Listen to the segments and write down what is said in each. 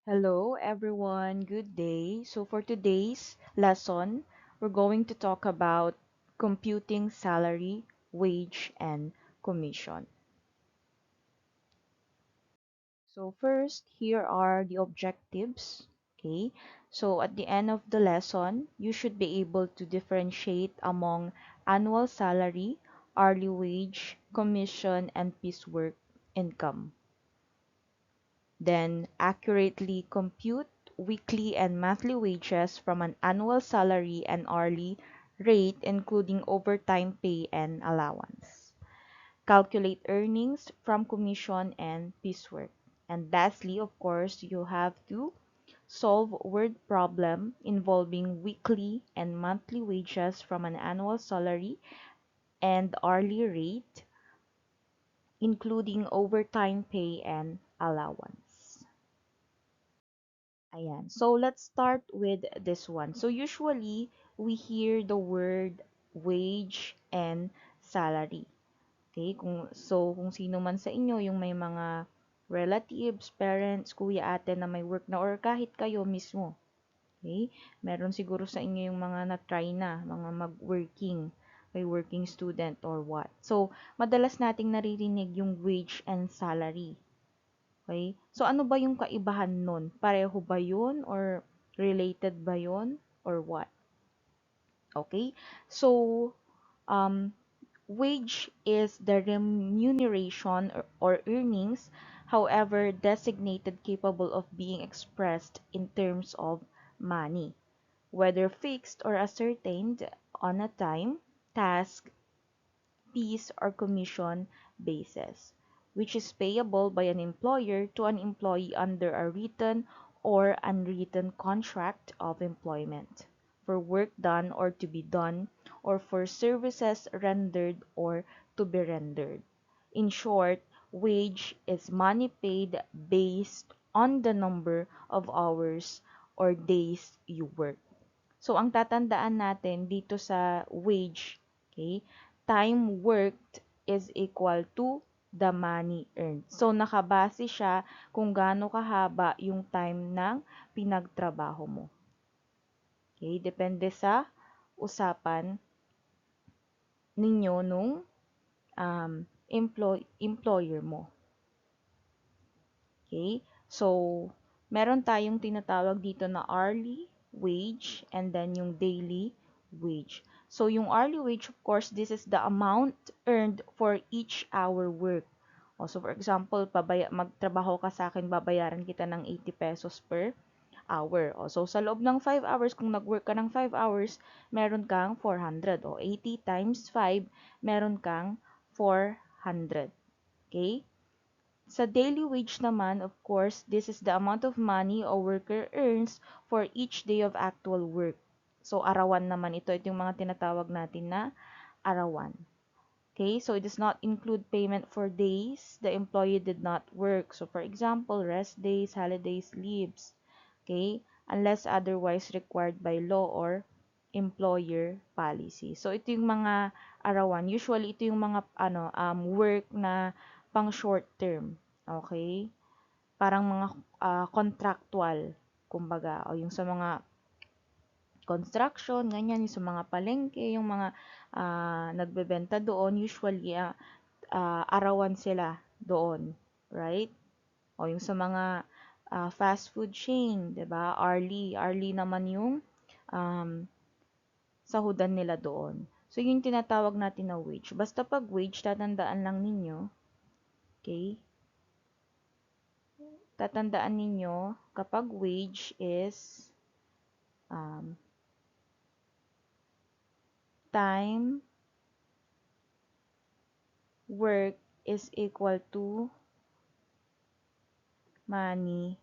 Hello everyone, good day. So for today's lesson, we're going to talk about computing salary, wage, and commission. So first, here are the objectives. Okay, so at the end of the lesson, you should be able to differentiate among annual salary, hourly wage, commission, and piecework income. Then accurately compute weekly and monthly wages from an annual salary and hourly rate including overtime pay and allowance. Calculate earnings from commission and piecework. And lastly, of course, you have to solve word problem involving weekly and monthly wages from an annual salary and hourly rate including overtime pay and allowance. Ayan. So, let's start with this one. So, usually, we hear the word wage and salary. Okay? Kung sino man sa inyo, yung may mga relatives, parents, kuya, ate na may work na or kahit kayo mismo. Okay? Meron siguro sa inyo yung mga na-try na, mga mag-working, may working student or what. So, madalas nating naririnig yung wage and salary. Okay? So, ano ba yung kaibahan nun? Pareho ba yun? Or related ba yun? Or what? Okay? So, um, wage is the remuneration or earnings, however designated capable of being expressed in terms of money, whether fixed or ascertained on a time, task, piece, or commission basis, which is payable by an employer to an employee under a written or unwritten contract of employment for work done or to be done or for services rendered or to be rendered. In short, wage is money paid based on the number of hours or days you work. So, ang tatandaan natin dito sa wage, okay, time worked is equal to the money earned. So, nakabase siya kung gaano kahaba yung time ng pinagtrabaho mo. Okay, depende sa usapan ninyo nung employer mo. Okay? So, meron tayong tinatawag dito na hourly wage and then yung daily wage. So, yung hourly wage, of course, this is the amount earned for each hour work. O, so, for example, magtrabaho ka sa akin, babayaran kita ng 80 pesos per hour. O, so, sa loob ng 5 hours, kung nag-work ka ng 5 hours, meron kang 400. O, 80 times 5, meron kang 400. Okay? Sa daily wage naman, of course, this is the amount of money a worker earns for each day of actual work. So, arawan naman ito. Ito yung mga tinatawag natin na arawan. Okay, so it does not include payment for days the employee did not work. So, for example, rest days, holidays, leaves. Okay, unless otherwise required by law or employer policy. So, ito yung mga arawan. Usually, ito yung mga work na pang short term. Okay? Parang mga contractual, kumbaga, o yung sa mga construction, ganyan, yung sa mga palengke, yung mga nagbebenta doon, usually, arawan sila doon, right? O yung sa mga fast food chain, 'di ba? Hourly naman yung um, sahudan nila doon. So, yung tinatawag natin na wage. Basta pag wage, tatandaan lang ninyo, okay? Tatandaan ninyo, kapag wage is um, time work is equal to money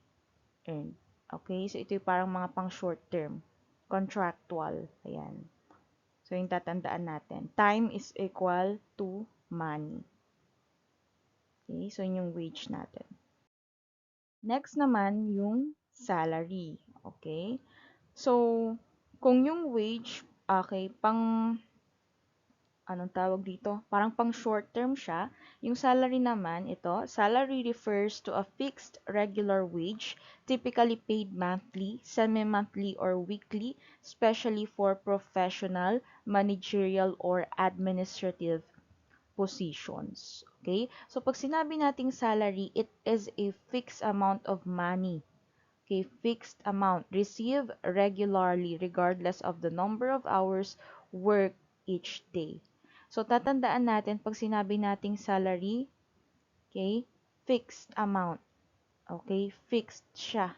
earned. Okay? So, ito yung parang mga pang short term. Contractual. Ayan. So, yung tatandaan natin. Time is equal to money. Okay? So, yun yung wage natin. Next naman, yung salary. Okay? So, kung yung wage, okay, pang anong tawag dito? Parang pang short term siya. Yung salary naman, ito, salary refers to a fixed regular wage, typically paid monthly, semi-monthly, or weekly, especially for professional, managerial, or administrative positions. Okay? So, pag sinabi nating salary, it is a fixed amount of money. Okay, fixed amount received regularly regardless of the number of hours worked each day. So, tatandaan natin pag sinabi nating salary, okay, fixed amount. Okay, fixed siya.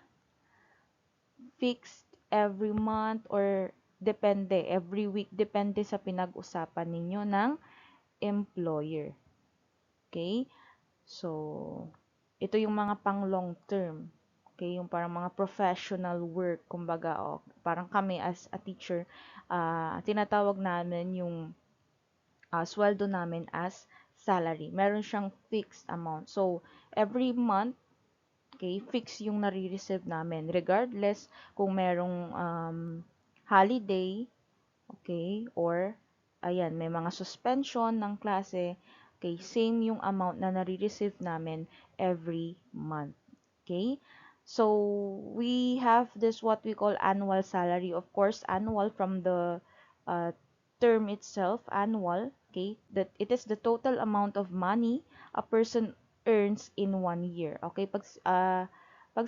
Fixed every month or depende, every week, depende sa pinag-usapan ninyo ng employer. Okay? So, ito yung mga pang long term. Okay, yung parang mga professional work, kumbaga, parang kami as a teacher, tinatawag namin yung sweldo namin as salary. Meron siyang fixed amount. So, every month, okay, fix yung nare-receive namin. Regardless kung merong holiday, okay, or, ayan, may mga suspension ng klase, okay, same yung amount na nare-receive namin every month. Okay? So, we have this what we call annual salary. Of course, annual from the uh, term itself, annual, okay? That it is the total amount of money a person earns in 1 year. Okay? Pag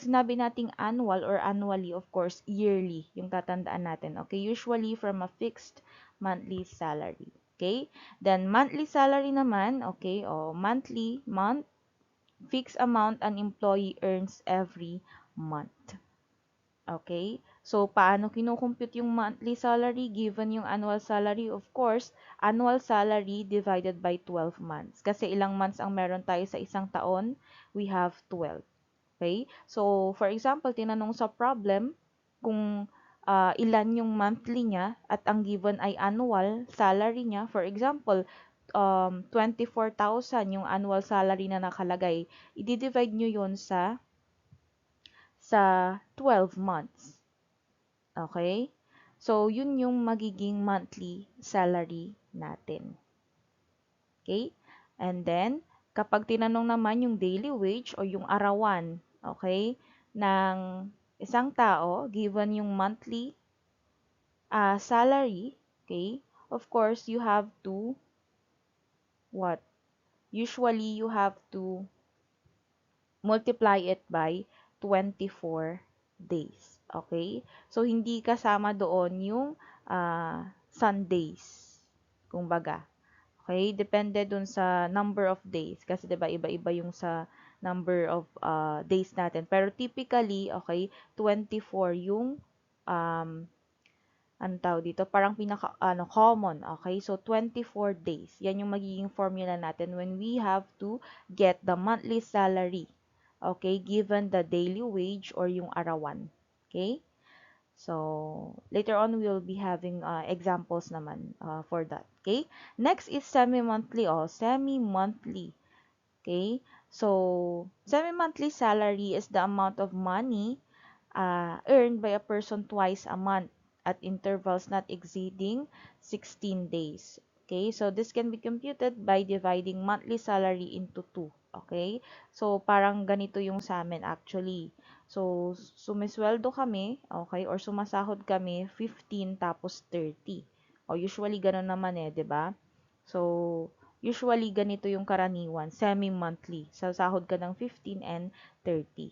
sinabi nating annual or annually, of course, yearly yung tatandaan natin. Okay? Usually from a fixed monthly salary. Okay? Then, monthly salary naman, okay, monthly, fixed amount an employee earns every month. Okay? So, paano kinukompute yung monthly salary given yung annual salary? Of course, annual salary divided by 12 months. Kasi ilang months ang meron tayo sa isang taon? We have 12. Okay? So, for example, tinanong sa problem kung ilan yung monthly niya at ang given ay annual salary niya. For example, 24,000 yung annual salary na nakalagay. I-divide nyo yun sa 12 months. Okay? So, yun yung magiging monthly salary natin. Okay? And then, kapag tinanong naman yung daily wage o yung arawan, okay, ng isang tao, given yung monthly salary, okay, of course, you have to, what? Usually, you have to multiply it by 24 days. Okay? So, hindi kasama doon yung Sundays. Kumbaga. Okay? Depende dun sa number of days. Kasi 'di ba iba-iba yung sa number of days natin. Pero typically, okay, 24 yung um, ano tawag dito, parang common, okay? So, 24 days. Yan yung magiging formula natin when we have to get the monthly salary, okay, given the daily wage or yung arawan, okay? So, later on, we'll be having examples naman for that, okay? Next is semi-monthly, semi-monthly, okay? So, semi-monthly salary is the amount of money earned by a person twice a month at intervals not exceeding 16 days. Okay, so this can be computed by dividing monthly salary into 2. Okay, so parang ganito yung sa amin actually. So, sumisweldo kami, okay, or sumasahod kami 15 tapos 30. O usually ganun naman 'di ba? So, usually ganito yung karaniwan, semi-monthly. Sasahod ka ng 15 and 30.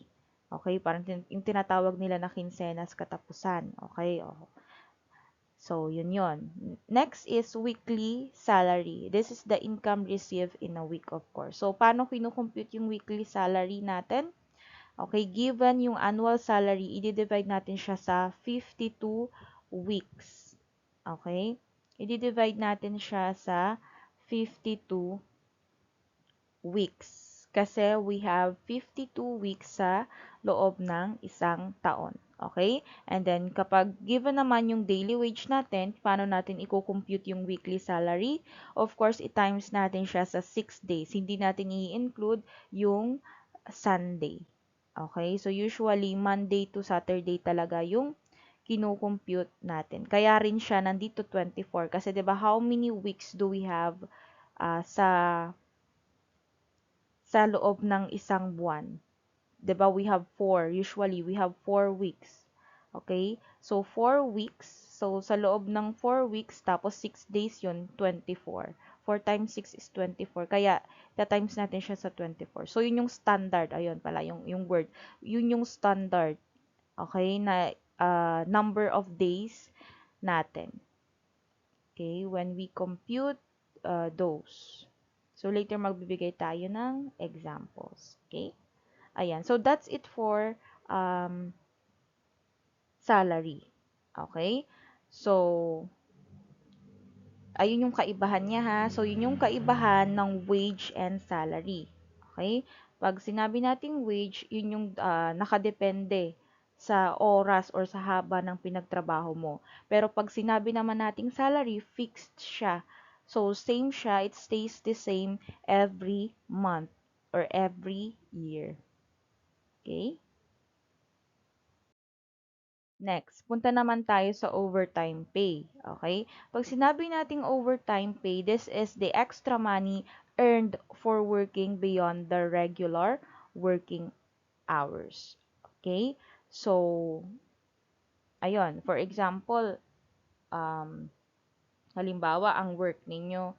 Okay, parang yung tinatawag nila na kinsenas katapusan. Okay, so yun yun. Next is weekly salary. This is the income received in a week, of course. So, paano kinukompute yung weekly salary natin? Okay, given yung annual salary, i-divide natin siya sa 52 weeks. Okay? I-divide natin siya sa 52 weeks. Kasi we have 52 weeks sa loob ng isang taon. Okay? And then, kapag given naman yung daily wage natin, paano natin i-compute yung weekly salary? Of course, i-times natin siya sa 6 days. Hindi natin i-include yung Sunday. Okay? So, usually, Monday to Saturday talaga yung kino-compute natin. Kaya rin siya nandito 24 kasi 'di ba how many weeks do we have sa loob ng isang buwan? 'Di ba we have 4. Usually we have 4 weeks. Okay? So 4 weeks. So sa loob ng 4 weeks tapos 6 days 'yun, 24. 4 times 6 is 24. Kaya times natin siya sa 24. So yun yung standard. Ayun pala yung word. Yun yung standard. Okay? Na number of days natin. Okay? When we compute those. So later magbibigay tayo ng examples. Okay? Ayan. So, that's it for salary. Okay? So, ayun yung kaibahan niya ha. So, yun yung kaibahan ng wage and salary. Okay? Pag sinabi nating wage, yun yung nakadepende sa oras or sa haba ng pinagtrabaho mo. Pero pag sinabi naman nating salary, fixed siya. So, same siya. It stays the same every month or every year. Okay? Next, punta naman tayo sa overtime pay. Okay? Pag sinabi nating overtime pay, this is the extra money earned for working beyond the regular working hours. Okay? So, ayun. For example, um, halimbawa, ang work ninyo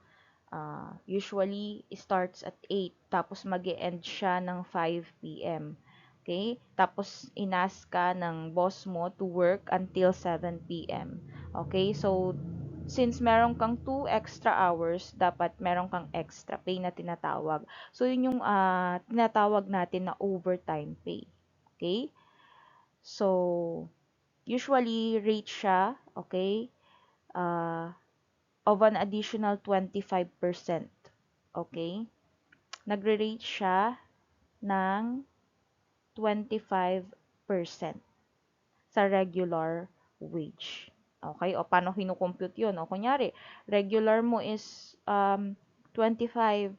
usually starts at 8 tapos mag-e-end siya ng 5 p.m. Okay? Tapos inas ka ng boss mo to work until 7 p.m. Okay? So since meron kang 2 extra hours, dapat meron kang extra pay na tinatawag. So yun yung tinatawag natin na overtime pay. Okay? So usually rate siya, okay? Uh, of an additional 25%. Okay? Nagre-rate siya ng 25% sa regular wage. Okay? O paano kinukompute yun? O kunyari, regular mo is 25,000.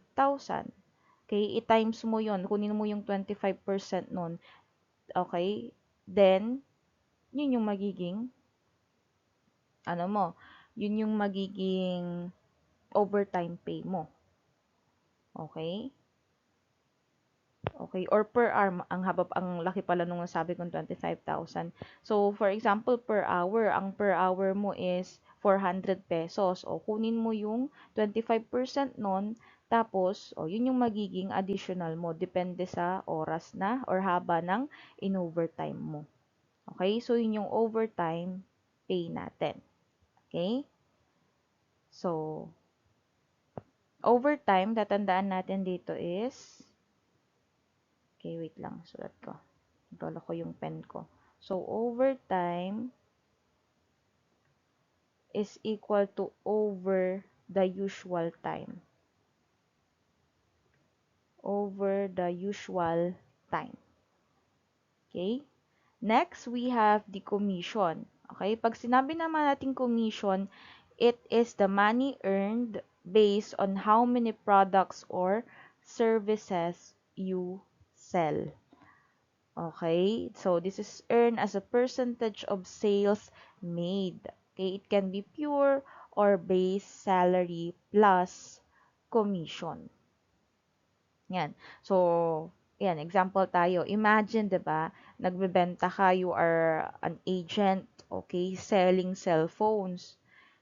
Okay? I-times mo yun. Kunin mo yung 25% nun. Okay? Then, yun yung magiging, ano mo, yun yung magiging overtime pay mo. Okay? Okay, or per hour, ang laki pala nung nasabi kong 25,000. So, for example, per hour, ang per hour mo is 400 pesos. O, kunin mo yung 25% nun, tapos, yun yung magiging additional mo, depende sa oras na or haba ng in-overtime mo. Okay, so yun yung overtime pay natin. Okay? So, overtime, tatandaan natin dito is, okay, wait lang, sulat ko. Dala ko yung pen ko. So, overtime is equal to over the usual time. Over the usual time. Okay? Next, we have the commission. Okay? Pag sinabi naman natin commission, it is the money earned based on how many products or services you sell. Okay, so this is earned as a percentage of sales made. Okay, it can be pure or base salary plus commission. Yan. So, yan, example tayo. Imagine, 'di ba, nagbebenta ka, you are an agent, okay, selling cellphones.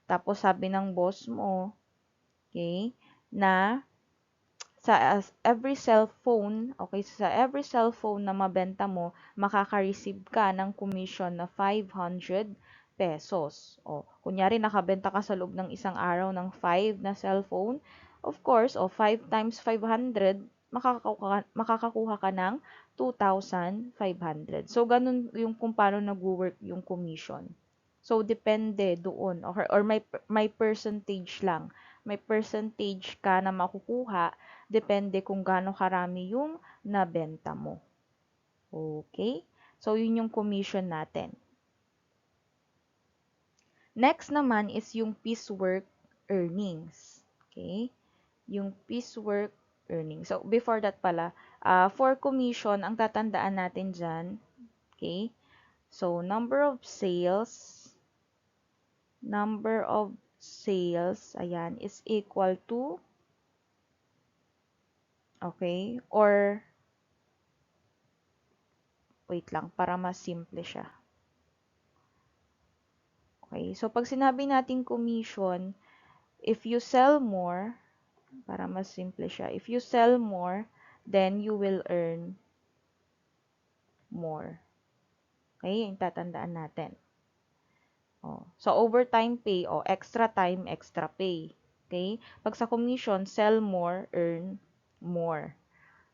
Tapos sabi ng boss mo, okay, na sa every cellphone, okay, sa every cellphone na mabenta mo, makaka-receive ka ng commission na 500 pesos. O, kunyari nakabenta ka sa loob ng isang araw ng 5 na cellphone, of course, 5 times 500, makakakuha ka ng 2,500. So, ganun yung kung paano nag-work yung commission. So, depende doon. Or may percentage lang. May percentage ka na makukuha. Depende kung gaano karami yung nabenta mo. Okay? So, yun yung commission natin. Next naman is yung piecework earnings. Okay? Yung piecework earnings. So, before that pala, for commission, ang tatandaan natin dyan, okay? So, number of sales, ayan, is equal to, okay, or, wait lang, para mas simple siya. Okay, so pag sinabi nating commission, if you sell more, para mas simple siya, if you sell more, then you will earn more. Okay, yung tatandaan natin. Oh, so overtime pay, extra time, extra pay. Okay? Pag sa commission, sell more, earn more.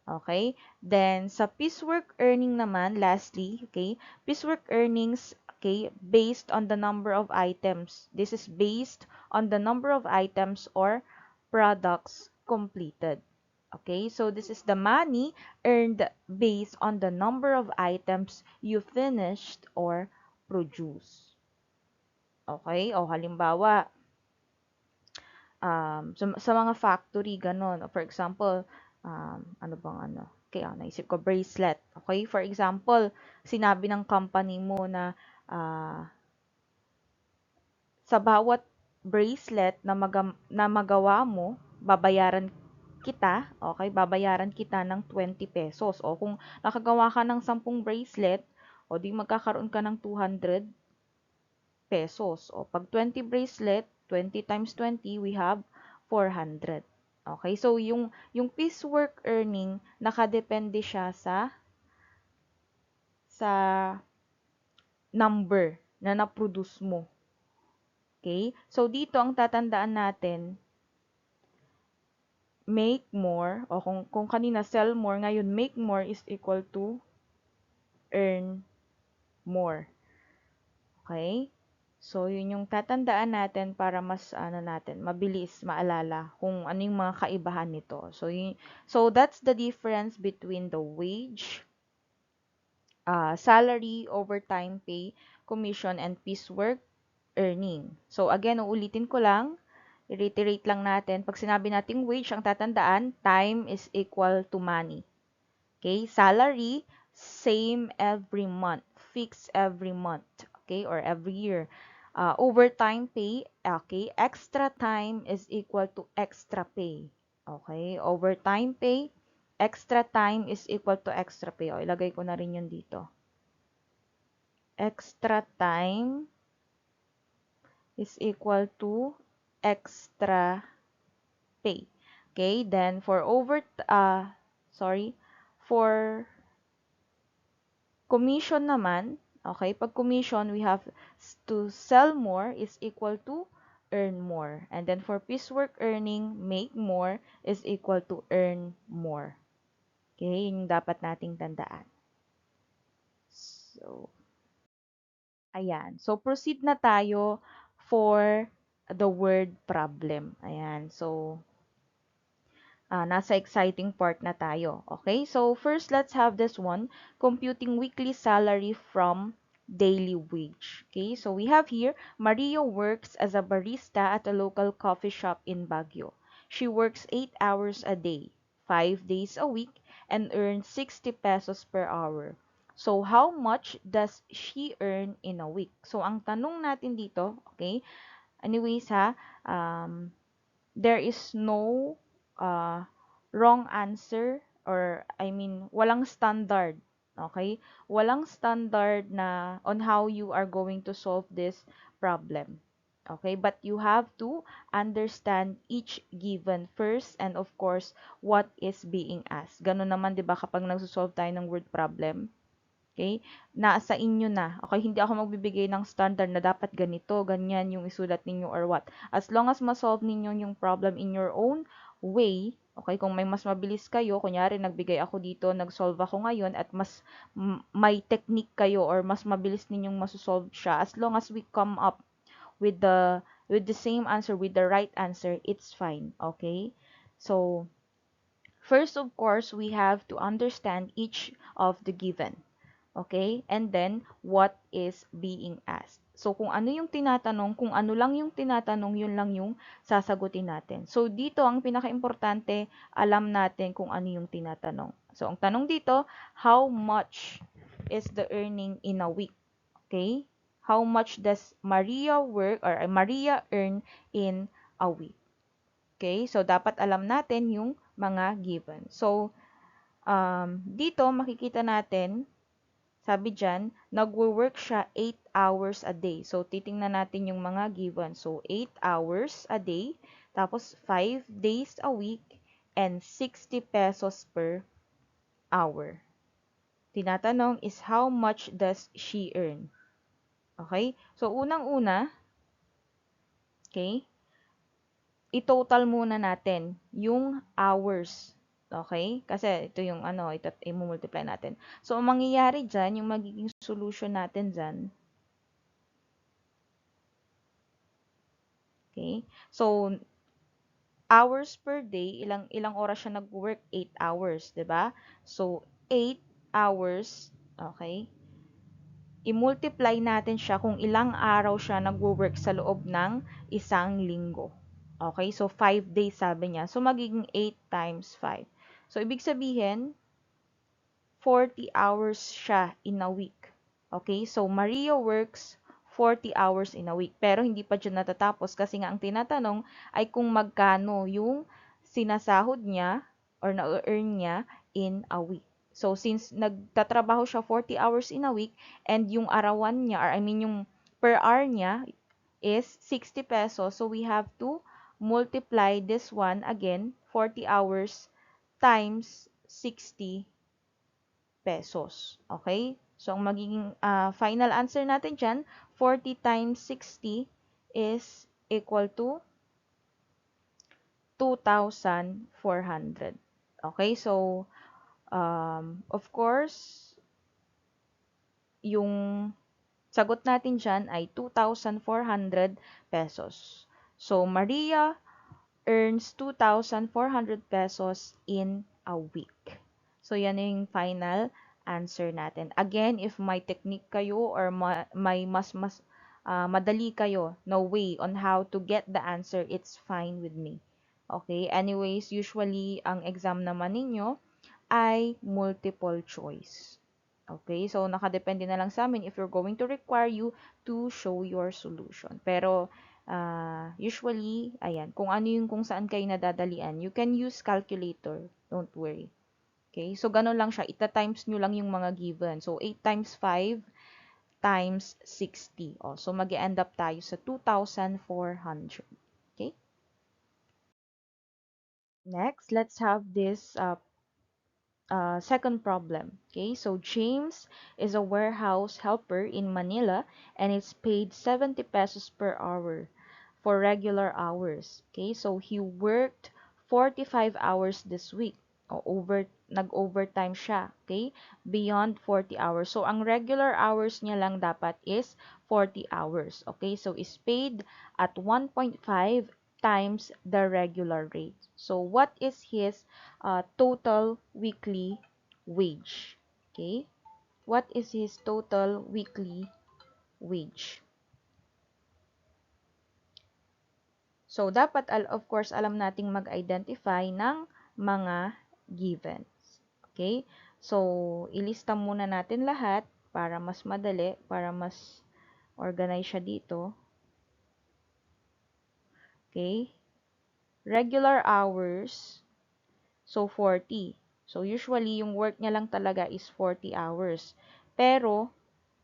Okay? Then, sa piecework earning naman, lastly, okay, piecework earnings, okay, based on the number of items. This is based on the number of items or products completed. Okay, so this is the money earned based on the number of items you finished or produce. Okay, o halimbawa, sa mga factory, ganon. For example, ano bang ano? Kaya naisip ko, bracelet. Okay, for example, sinabi ng company mo na sa bawat bracelet na magawa mo, babayaran kita, okay, babayaran kita ng 20 pesos. O kung nakagawa ka ng 10 bracelet, o di magkakaroon ka ng 200 pesos. O pag 20 bracelet, 20 times 20, we have 400. Okay, so yung piecework earning, nakadepende siya sa number na na-produce mo. Okay? So dito ang tatandaan natin, make more, o kung kanina sell more, ngayon make more is equal to earn more. Okay? So, yun yung tatandaan natin para mas mabilis maalala kung ano yung mga kaibahan nito. So that's the difference between the wage, salary, overtime pay, commission, and piecework earning. So again, uulitin ko lang, i-reiterate lang natin, pag sinabi nating wage, ang tatandaan, time is equal to money. Okay, salary, same every month, fixed every month, okay, or every year. Overtime pay, okay, extra time is equal to extra pay. Okay, overtime pay, extra time is equal to extra pay. O, ilagay ko na rin yun dito. Extra time is equal to extra pay. Okay, then for commission naman, okay, pag commission, we have to sell more is equal to earn more. And then for piecework earning, make more is equal to earn more. Okay, yun yung dapat nating tandaan. So, ayan. So, proceed na tayo for the word problem. Ayan. So, nasa exciting part na tayo. Okay? So, first, let's have this one. Computing weekly salary from daily wage. Okay? So, we have here, Maria works as a barista at a local coffee shop in Baguio. She works 8 hours a day, 5 days a week, and earns 60 pesos per hour. So, how much does she earn in a week? So, ang tanong natin dito, okay? Anyways ha, there is no uh, wrong answer, or I mean walang standard, okay, walang standard na on how you are going to solve this problem, okay, but you have to understand each given first, and of course what is being asked. Ganun naman 'di ba kapag nagso-solve tayo ng word problem. Okay? Nasa inyo na. Okay, hindi ako magbibigay ng standard na dapat ganito, ganyan yung isulat ninyo or what. As long as ma-solve ninyo yung problem in your own way, okay, kung may mas mabilis kayo, kunyari nagbigay ako dito, nag-solve ako ngayon, at mas may technique kayo or mas mabilis ninyong masosolve siya, as long as we come up with the same answer, with the right answer, it's fine. Okay? So, first, of course, we have to understand each of the given. Okay? And then, what is being asked. So, kung ano yung tinatanong, kung ano lang yung tinatanong, yun lang yung sasagutin natin. So, dito, ang pinaka-importante, alam natin kung ano yung tinatanong. So, ang tanong dito, how much is the earning in a week? Okay? How much does Maria work or Maria earn in a week? Okay? So, dapat alam natin yung mga given. So, dito makikita natin, sabi dyan, nagwo-work siya 8 hours a day. So, titingnan natin yung mga given. So, 8 hours a day, tapos 5 days a week, and 60 pesos per hour. Tinatanong is how much does she earn? Okay? So, unang-una, okay, i-total muna natin yung hours. Okay? Kasi ito yung ano, ito i-multiply natin. So, ang mangyayari dyan, yung magiging solution natin dyan, okay? So, hours per day, ilang oras siya nag-work? 8 hours, 'di ba? So, 8 hours, okay? I-multiply natin siya kung ilang araw siya nagwo-work sa loob ng isang linggo. Okay? So, 5 days sabi niya. So, magiging 8 times 5. So, ibig sabihin, 40 hours siya in a week. Okay? So, Maria works 40 hours in a week. Pero hindi pa dyan natatapos kasi nga ang tinatanong ay kung magkano yung sinasahod niya or na-earn niya in a week. So, since nagtatrabaho siya 40 hours in a week and yung arawan niya, or I mean yung per hour niya is 60 pesos. So, we have to multiply this one again, 40 hours times 60 pesos. Okay? So, ang magiging final answer natin dyan, 40 times 60 is equal to 2,400. Okay? So, of course, yung sagot natin dyan ay 2,400 pesos. So, Maria earns 2,400 pesos in a week. So, yan yung final answer natin. Again, if may technique kayo or may mas madali kayo no way on how to get the answer, it's fine with me. Okay? Anyways, usually, ang exam naman ninyo ay multiple choice. Okay? So, nakadepende na lang sa amin if you're going to require you to show your solution. Pero, usually, ayan, kung ano yung kung saan kayo nadadalian, you can use calculator. Don't worry. Okay? So, ganun lang siya. Ita-times nyo lang yung mga given. So, 8 times 5 times 60. Oh, so, mag-end up tayo sa 2,400. Okay? Next, let's have this second problem. Okay, so James is a warehouse helper in Manila and is paid 70 pesos per hour for regular hours. Okay, so he worked 45 hours this week. O nag-overtime siya. Okay, beyond 40 hours. So, ang regular hours niya lang dapat is 40 hours. Okay, so is paid at 1.5 times the regular rate. So, what is his total weekly wage? Okay? What is his total weekly wage? So, dapat, of course, alam nating mag-identify ng mga givens. Okay? So, ilista muna natin lahat para mas madali, para mas organize siya dito. Okay? Regular hours, so 40. So, usually, yung work niya lang talaga is 40 hours. Pero,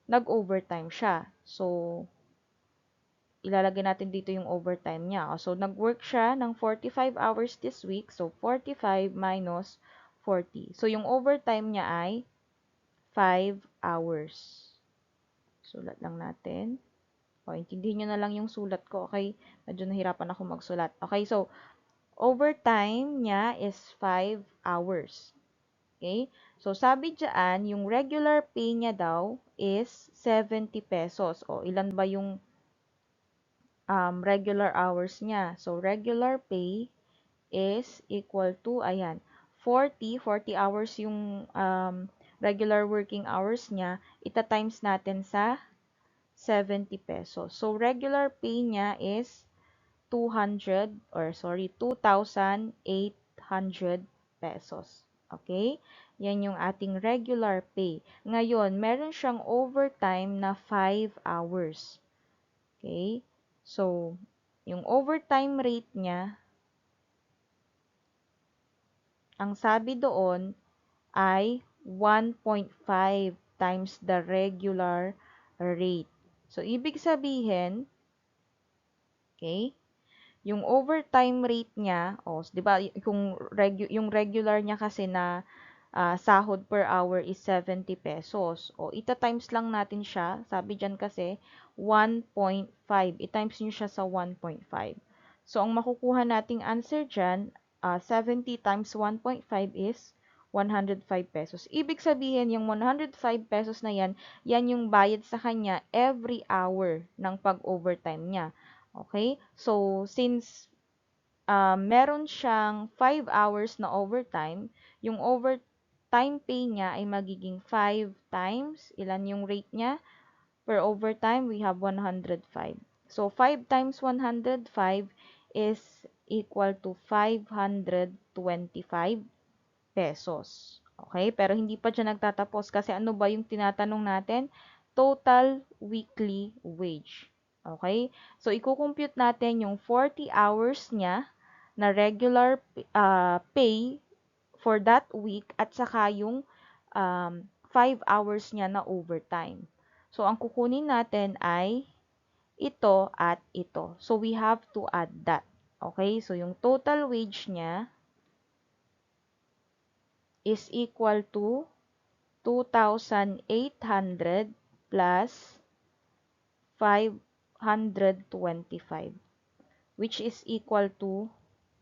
nag-overtime siya. So, ilalagay natin dito yung overtime niya. So, nag-work siya ng 45 hours this week. So, 45 minus 40. So, yung overtime niya ay 5 hours. Sulat lang natin. O, intindihin nyo na lang yung sulat ko. Okay? Medyo nahirapan ako magsulat. Okay, so, overtime niya is 5 hours. Okay? So, sabi dyan, yung regular pay niya daw is 70 pesos. O, ilan ba yung regular hours niya? So, regular pay is equal to, ayan, 40 hours yung regular working hours niya, ita-times natin sa 70 pesos. So, regular pay niya is 2,800 pesos. Okay? Yan yung ating regular pay. Ngayon, meron siyang overtime na 5 hours. Okay? So, yung overtime rate niya, ang sabi doon ay 1.5 times the regular rate. So, ibig sabihin, okay, yung overtime rate niya, 'di ba, yung regular niya kasi na sahod per hour is 70 pesos. Ita-times lang natin siya. Sabi diyan kasi 1.5. I-times niyo siya sa 1.5. So, ang makukuha nating answer diyan, 70 times 1.5 is 105 pesos. Ibig sabihin, yung 105 pesos na yan, yan yung bayad sa kanya every hour ng pag-overtime niya. Okay? So, since meron siyang 5 hours na overtime, yung overtime pay niya ay magiging 5 times, ilan yung rate niya? Per overtime, we have 105. So, 5 times 105 is equal to 525 pesos. Okay? Pero hindi pa dyan nagtatapos kasi ano ba yung tinatanong natin? Total weekly wage. Okay? So, i-compute natin yung 40 hours niya na regular pay for that week at saka yung 5 hours niya na overtime. So, ang kukunin natin ay ito at ito. So, we have to add that. Okay? So, yung total wage niya is equal to 2,800 plus 525, which is equal to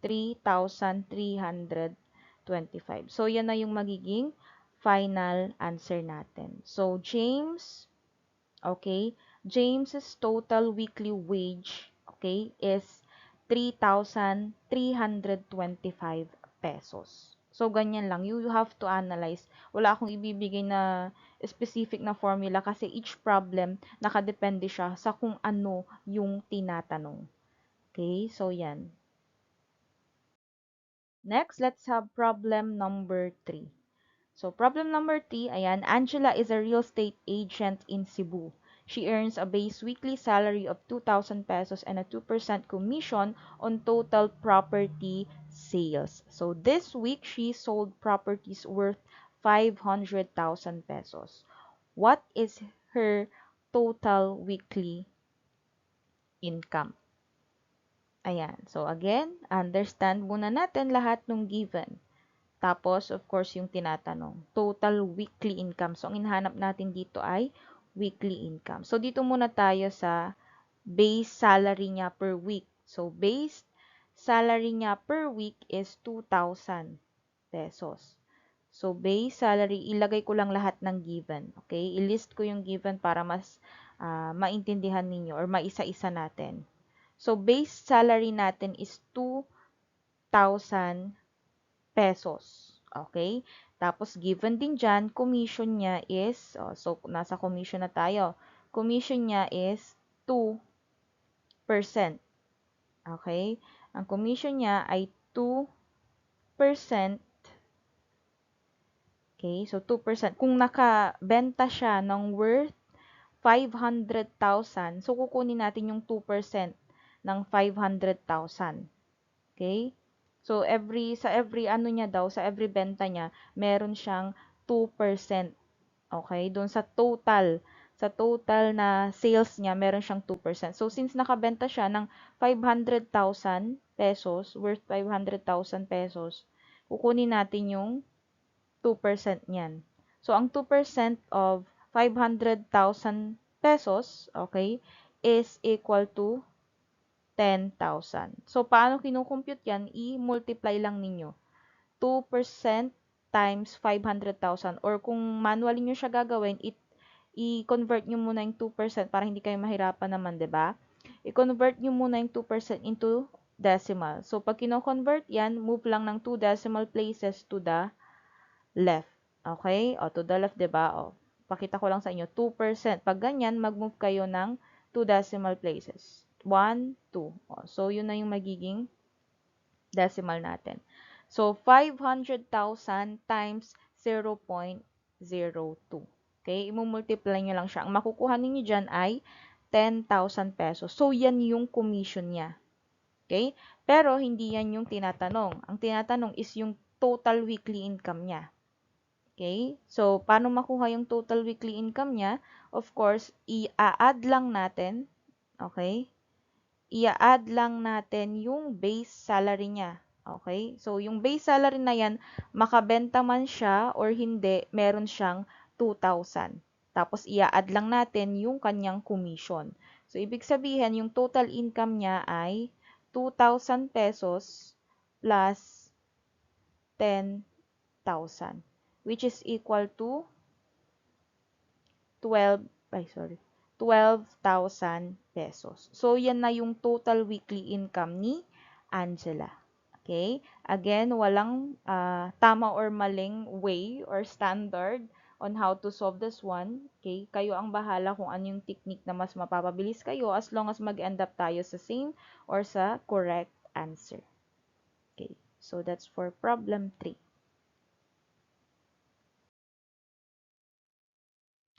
3,325. So, yan na yung magiging final answer natin. So, James, okay, James's total weekly wage, okay, is 3,325 pesos. So, ganyan lang. You have to analyze. Wala akong ibibigay na specific na formula kasi each problem nakadepende siya sa kung ano yung tinatanong. Okay, so yan. Next, let's have problem number 3. So, problem number 3, ayan, Angela is a real estate agent in Cebu. She earns a base weekly salary of 2,000 pesos and a 2% commission on total property sales. So, this week, she sold properties worth 500,000 pesos. What is her total weekly income? Ayan. So, again, understand muna natin lahat ng given. Tapos, of course, yung tinatanong, total weekly income. So, ang hinahanap natin dito ay weekly income. So, dito muna tayo sa base salary niya per week. So, base salary niya per week is 2,000 pesos. So, base salary, ilagay ko lang lahat ng given. Okay? I-list ko yung given para mas maintindihan ninyo or maisa-isa natin. So, base salary natin is 2,000 pesos. Okay? Tapos, given din dyan, commission niya is, so, nasa commission na tayo. Commission niya is 2%. Okay? Ang commission niya ay 2%. Okay? So, 2%. Kung nakabenta siya ng worth 500,000, so, kukunin natin yung 2% ng 500,000. Okay? So, sa every ano niya daw, sa every benta niya, meron siyang 2%. Okay? Doon sa total na sales niya, meron siyang 2%. So, since nakabenta siya ng 500,000 pesos, worth 500,000 pesos, kukunin natin yung 2% niyan. So, ang 2% of 500,000 pesos, okay, is equal to 10,000. So, paano kinukompute yan? I-multiply lang ninyo. 2% times 500,000 or kung manually nyo siya gagawin, i-convert nyo muna yung 2% para hindi kayo mahirapan naman, 'di ba? I-convert nyo muna yung 2% into decimal. So, pag kino-convert yan, move lang ng 2 decimal places to the left. Okay? O, to the left, 'di ba? O, pakita ko lang sa inyo, 2%. Pag ganyan, mag-move kayo ng 2 decimal places. 1, 2. O, so, yun na yung magiging decimal natin. So, 500,000 times 0.02. Okay? Imumultiply nyo lang siya. Ang makukuha ninyo dyan ay 10,000 pesos. So, yan yung commission niya. Okay? Pero, hindi yan yung tinatanong. Ang tinatanong is yung total weekly income niya. Okay? So, paano makuha yung total weekly income niya? Of course, i-add lang natin. Okay? I-add lang natin yung base salary niya. Okay? So, yung base salary na yan, makabenta man siya or hindi, meron siyang 2,000. Tapos, i-add lang natin yung kanyang commission. So, ibig sabihin, yung total income niya ay 2,000 pesos plus 10,000, which is equal to 12, 12,000 pesos. So, yan na yung total weekly income ni Angela. Okay? Again, walang tama or maling way or standard on how to solve this one. Okay? Kayo ang bahala kung ano yung technique na mas mapapabilis kayo as long as mag-end up tayo sa same or sa correct answer. Okay? So, that's for problem 3.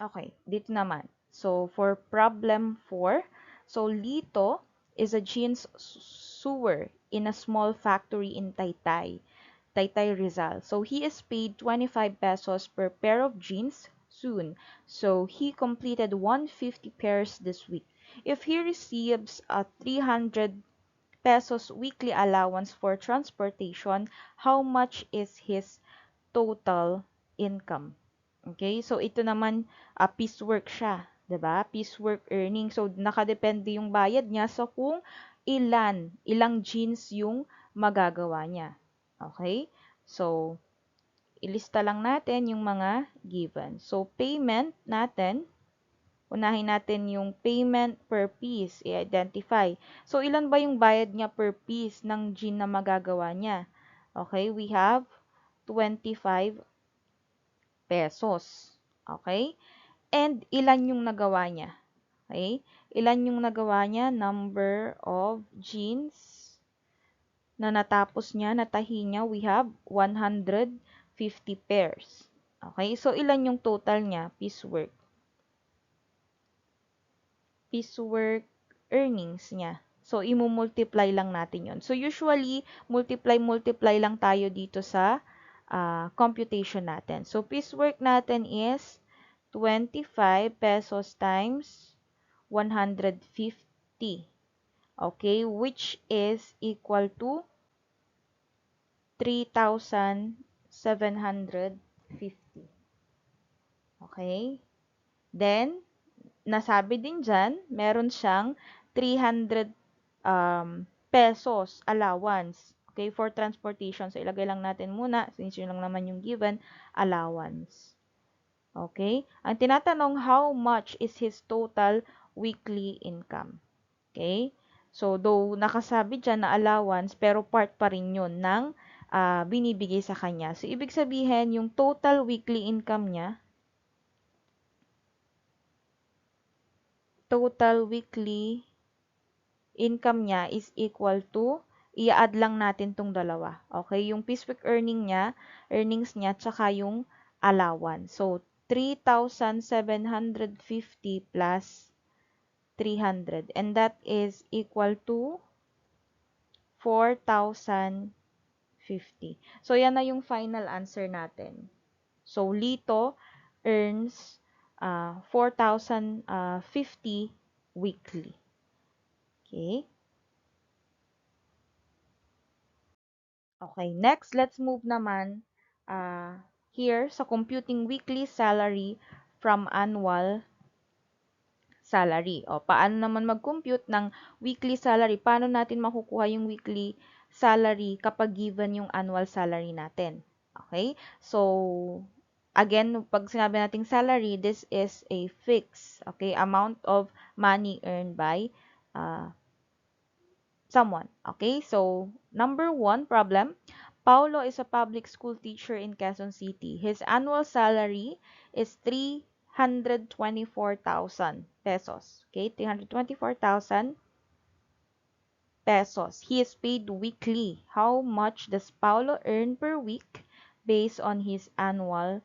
Okay, dito naman. So, for problem 4, so Lito is a jeans sewer in a small factory in Taytay, Taytay Rizal. So, he is paid 25 pesos per pair of jeans soon. So, he completed 150 pairs this week. If he receives a 300 pesos weekly allowance for transportation, how much is his total income? Okay? So, ito naman, piecework siya. 'Di ba? Piecework earning. So, nakadepende yung bayad niya sa kung ilang jeans yung magagawa niya. Okay? So, ilista lang natin yung mga given. So, payment natin, unahin natin yung payment per piece, i-identify. So, ilan ba yung bayad niya per piece ng jean na magagawa niya? Okay, we have 25 pesos. Okay? And ilan yung nagawa niya? Okay? Ilan yung nagawa niya? Number of jeans na natapos niya, natahi niya, we have 150 pairs. Okay? So, ilan yung total niya? Piecework. Piecework earnings niya. So, imumultiply lang natin yon. So, usually, multiply lang tayo dito sa computation natin. So, piecework natin is 25 pesos times 150. Okay, which is equal to 3,750. Okay? Then, nasabi din dyan, meron siyang 300 pesos allowance. Okay, for transportation. So, ilagay lang natin muna, since yun lang naman yung given, allowance. Okay? Ang tinatanong, how much is his total weekly income? Okay? So, though nakasabi dyan na allowance, pero part pa rin yun ng binibigay sa kanya. So, ibig sabihin, yung total weekly income niya, is equal to, i-add lang natin tong dalawa. Okay? Yung piecework earnings niya, tsaka yung allowance. So, 3,750 plus 300. And that is equal to 4,050. So, yan na yung final answer natin. So, Lito earns 4,050 weekly. Okay? Okay, next, let's move naman here sa computing weekly salary from annual salary. O, paano naman mag-compute ng weekly salary? Paano natin makukuha yung weekly salary kapag given yung annual salary natin? Okay? So, again, pag sinabi nating salary, this is a fixed, okay, amount of money earned by uh, someone. Okay? So, number 1 problem. Paulo is a public school teacher in Quezon City. His annual salary is 324,000 pesos. Okay? 324,000 pesos. He is paid weekly. How much does Paulo earn per week? based on his annual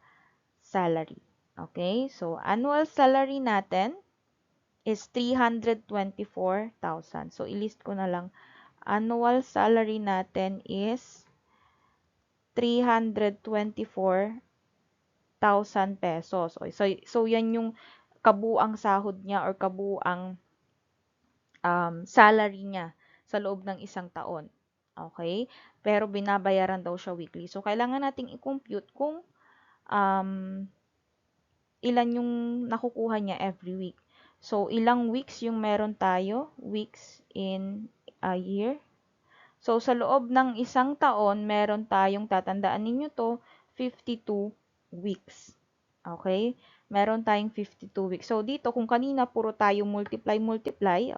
salary. Okay? So, annual salary natin is 324,000. So, ilist ko na lang. Annual salary natin is 324,000 pesos. So, yan yung kabuang sahod niya or kabuang salary niya sa loob ng isang taon. Okay? Pero binabayaran daw siya weekly. So, kailangan nating i-compute kung um, ilan yung nakukuha niya every week. So, ilang weeks yung meron tayo? Weeks in a year. So, sa loob ng isang taon, meron tayong, tatandaan ninyo to, 52 weeks. Okay? Meron tayong 52 weeks. So, dito, kung kanina puro tayo multiply,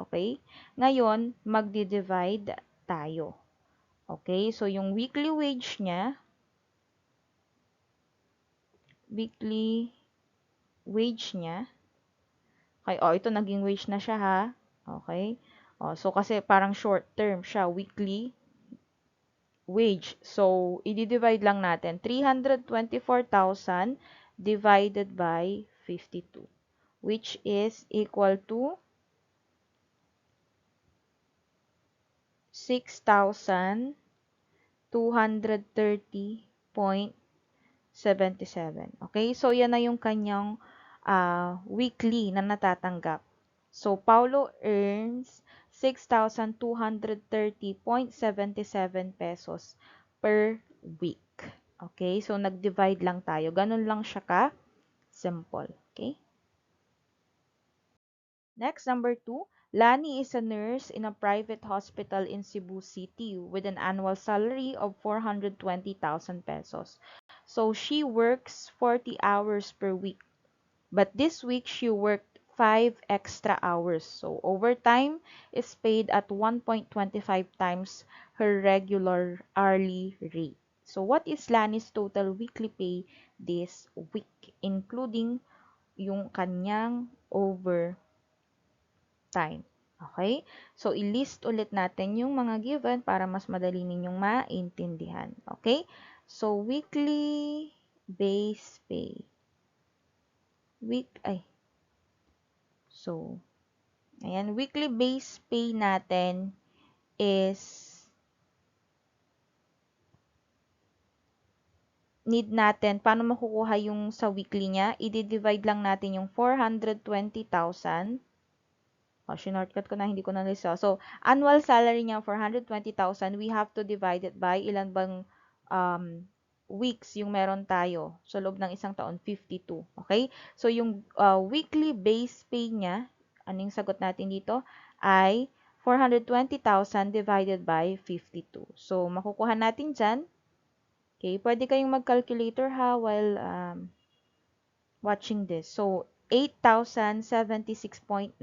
okay? Ngayon, magdi-divide tayo. Okay? So, yung weekly wage niya, okay, ito naging wage na siya ha. Okay? So, kasi parang short term siya, weekly wage. So, i-divide lang natin. 324,000 divided by 52, which is equal to 6,230.77. Okay? So, yan na yung kanyang weekly na natatanggap. So, Paulo earns 6,230.77 pesos per week. Okay? So, nag-divide lang tayo. Ganun lang siya ka-simple. Okay? Next, number 2. Lani is a nurse in a private hospital in Cebu City with an annual salary of 420,000 pesos. So, she works 40 hours per week. But this week, she worked 5 extra hours. So, overtime is paid at 1.25 times her regular hourly rate. So, what is Lani's total weekly pay this week, including yung kanyang overtime? Okay? So, i-list ulit natin yung mga given para mas madali ninyong maintindihan. Okay? So, weekly base pay. So, ayan, weekly base pay natin is need natin, paano makukuha yung sa weekly niya? I-divide lang natin yung 420,000. Shortcut ko na, hindi ko na lista. So, annual salary niya, 420,000. We have to divide it by ilan bang weeks yung meron tayo. So, loob ng isang taon, 52. Okay? So, yung weekly base pay niya, anong sagot natin dito? Ay 420,000 divided by 52. So, makukuha natin dyan. Okay? Pwede kayong mag-calculator ha while watching this. So, 8,076.92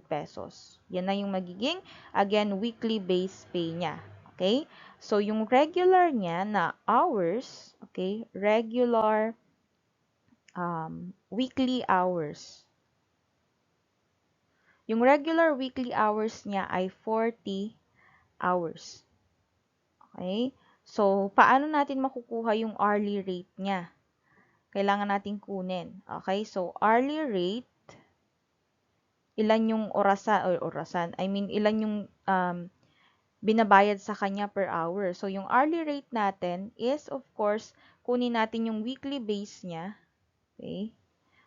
pesos. Yan na yung magiging, again, weekly base pay niya. Okay? So, yung regular niya na hours, okay, regular weekly hours. Yung regular weekly hours niya ay 40 hours. Okay? So, paano natin makukuha yung hourly rate niya? Kailangan natin kunin. Okay? So, hourly rate, ilan yung ilan yung binabayad sa kanya per hour. So, yung hourly rate natin is, of course, kunin natin yung weekly base niya. Okay?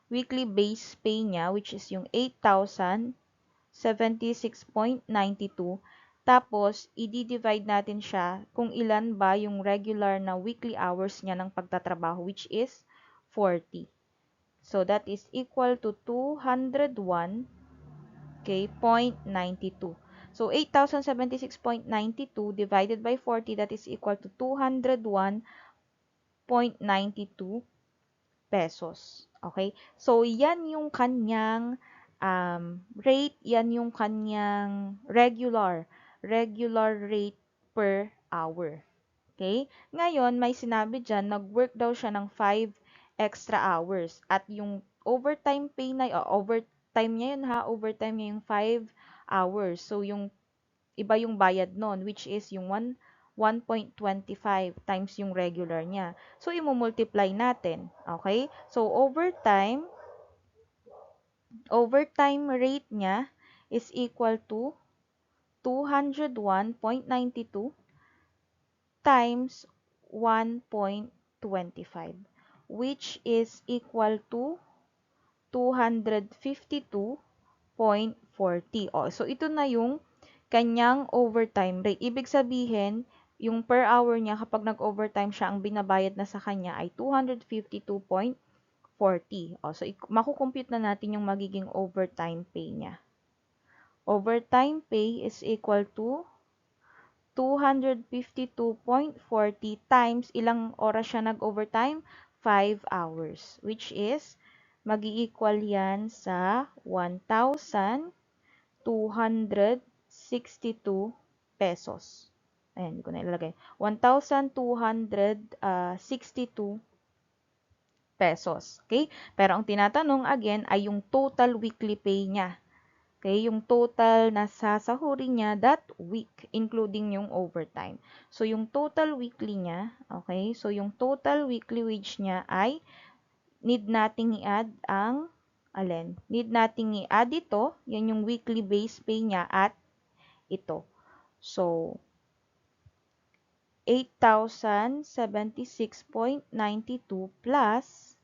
Weekly base pay niya, which is yung 8,076.92. Tapos, i-divide natin siya kung ilan ba yung regular na weekly hours niya ng pagtatrabaho, which is 40. So, that is equal to 201, okay, 0.92. So, 8,076.92 divided by 40, that is equal to 201.92 pesos. Okay? So, yan yung kanyang rate, yan yung kanyang regular rate per hour. Okay? Ngayon, may sinabi dyan, nag-work daw siya ng 5 extra hours. At yung overtime pay na, overtime niya yun ha, overtime niya yung 5 hours. So, yung iba yung bayad nun, which is yung 1.25 times yung regular niya. So, i-multiply natin. Okay? So, overtime rate niya is equal to 201.92 times 1.25, which is equal to 252.40. Oh, so ito na yung kanyang overtime rate. Ibig sabihin, yung per hour niya kapag nag-overtime siya, ang binabayad na sa kanya ay 252.40. Oh, so makukompute na natin yung magiging overtime pay niya. Overtime pay is equal to 252.40 times ilang oras siya nag-overtime? 5 hours, which is mag-i-equal yan sa 1,262 pesos. Ayan, hindi ko na ilalagay. 1,262 pesos. Okay? Pero ang tinatanong again ay yung total weekly pay niya. Okay, yung total na sasahurin niya that week, including yung overtime. So, yung total weekly niya, okay, so yung total weekly wage niya ay need nating i-add ang, alin? Need nating i-add ito, yan yung weekly base pay niya at ito. So, 8,076.92 plus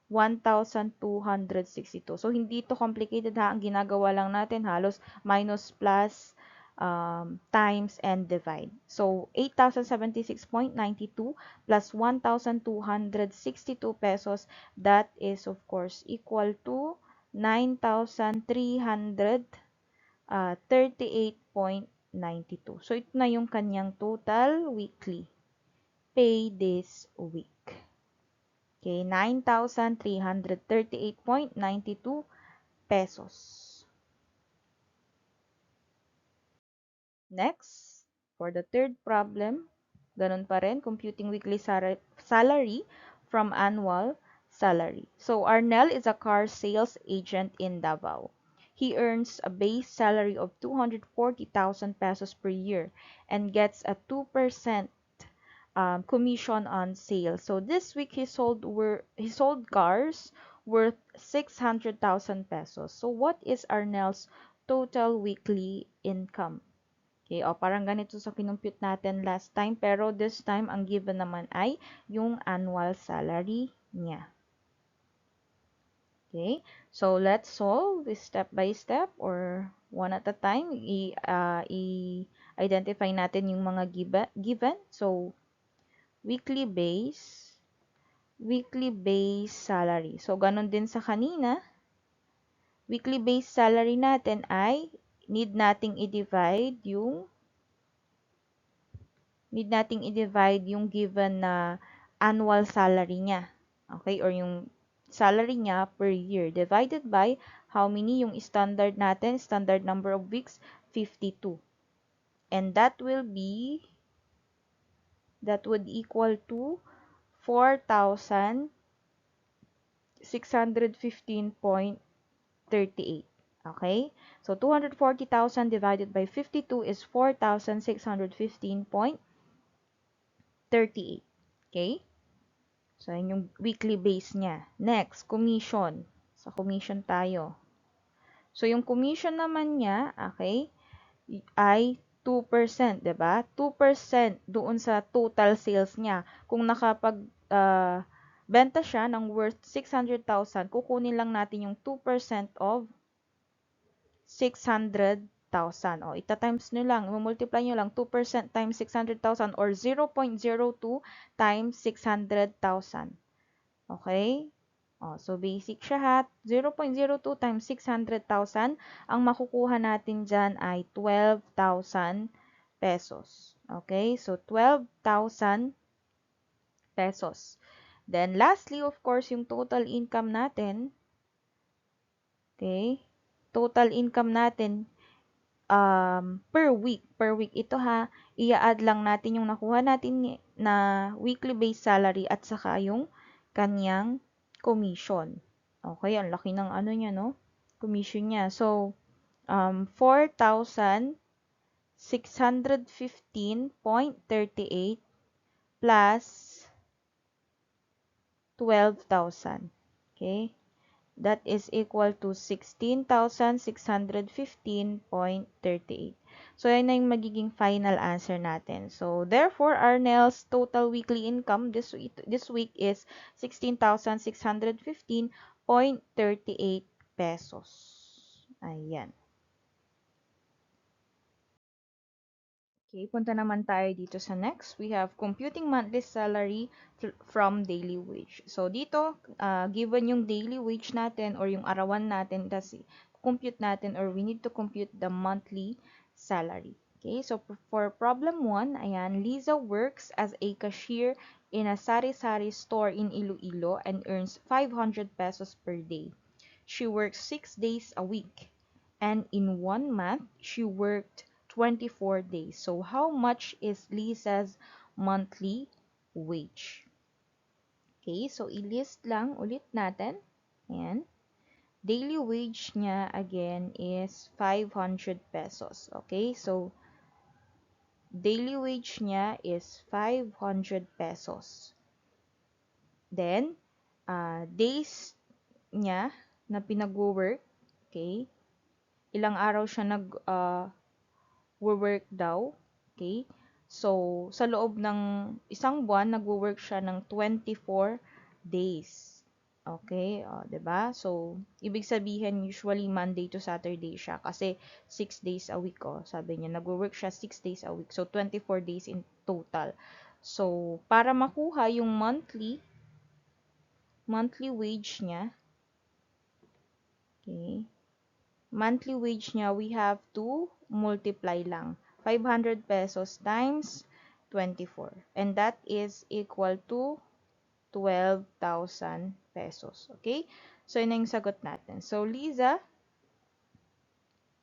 1,262. So, hindi ito complicated ha. Ang ginagawa lang natin halos minus, plus, times, and divide. So, 8,076.92 plus 1,262 pesos. That is, of course, equal to 9,338.92. So, ito na yung kanyang total weekly pay this week. Okay, 9,338.92 pesos. Next, for the third problem, ganun pa rin, computing weekly salary from annual salary. So, Arnel is a car sales agent in Davao. He earns a base salary of 240,000 pesos per year and gets a 2% commission on sales. So this week he sold cars worth 600,000 pesos. So what is Arnel's total weekly income? Okay, o parang ganito sa kinumpute natin last time, pero this time ang given naman ay yung annual salary niya. Okay, so let's solve step by step or one at a time. I-identify natin yung mga given. So, weekly base salary. So, ganun din sa kanina. Weekly base salary natin ay need nating i-divide yung given na annual salary niya. Okay? Or yung salary niya per year divided by how many yung standard natin, standard number of weeks, 52. And that would equal to 4,615.38. Okay? So, 240,000 divided by 52 is 4,615.38. Okay? So, yun yung weekly base niya. Next, commission. Sa commission tayo. So, yung commission naman niya, okay, ay 2%, 'di ba? 2% doon sa total sales niya. Kung benta siya ng worth 600,000, kukunin lang natin yung 2% of 600,000. O, ita-times nyo lang, multiply nyo lang 2% times 600,000 or 0.02 times 600,000. Okay? O, so basic siya ha. 0.02 times 600,000. Ang makukuha natin dyan ay 12,000 pesos. Okay? So, 12,000 pesos. Then, lastly, of course, yung total income natin. Okay? Total income natin per week. Per week ito ha. I-add lang natin yung nakuha natin na weekly base salary at saka yung kanyang commission. Okay, ang laki ng ano niya, no? Commission niya. So, 4,615 615.38 plus 12,000. Okay? That is equal to 16,615.38. So, yan na yung magiging final answer natin. So, therefore, Arnel's total weekly income this week is 16,615.38 pesos. Ayan. Okay, punta naman tayo dito sa next. We have computing monthly salary from daily wage. So, dito, given yung daily wage natin or yung arawan natin, kasi compute natin or we need to compute the monthly salary. Okay, so for problem 1, ayan, Liza works as a cashier in a sari-sari store in Iloilo and earns 500 pesos per day. She works 6 days a week. And in 1 month, she worked 24 days. So, how much is Lisa's monthly wage? Okay, so i-list lang ulit natin. Ayan. Daily wage niya, again, is 500 pesos. Okay, so daily wage niya is 500 pesos. Then, days niya na pinag-work, okay, ilang araw siya nag-work daw, okay? So, sa loob ng isang buwan, nagwo-work siya ng 24 days. Okay? O, 'di ba? So, ibig sabihin, usually Monday to Saturday siya kasi 6 days a week, oh. Sabi niya, nagwo-work siya 6 days a week. So, 24 days in total. So, para makuha yung monthly wage niya, okay? Monthly wage niya, we have to multiply lang. 500 pesos times 24. And that is equal to 12,000 pesos. Okay? So, yun na yung sagot natin. So, Liza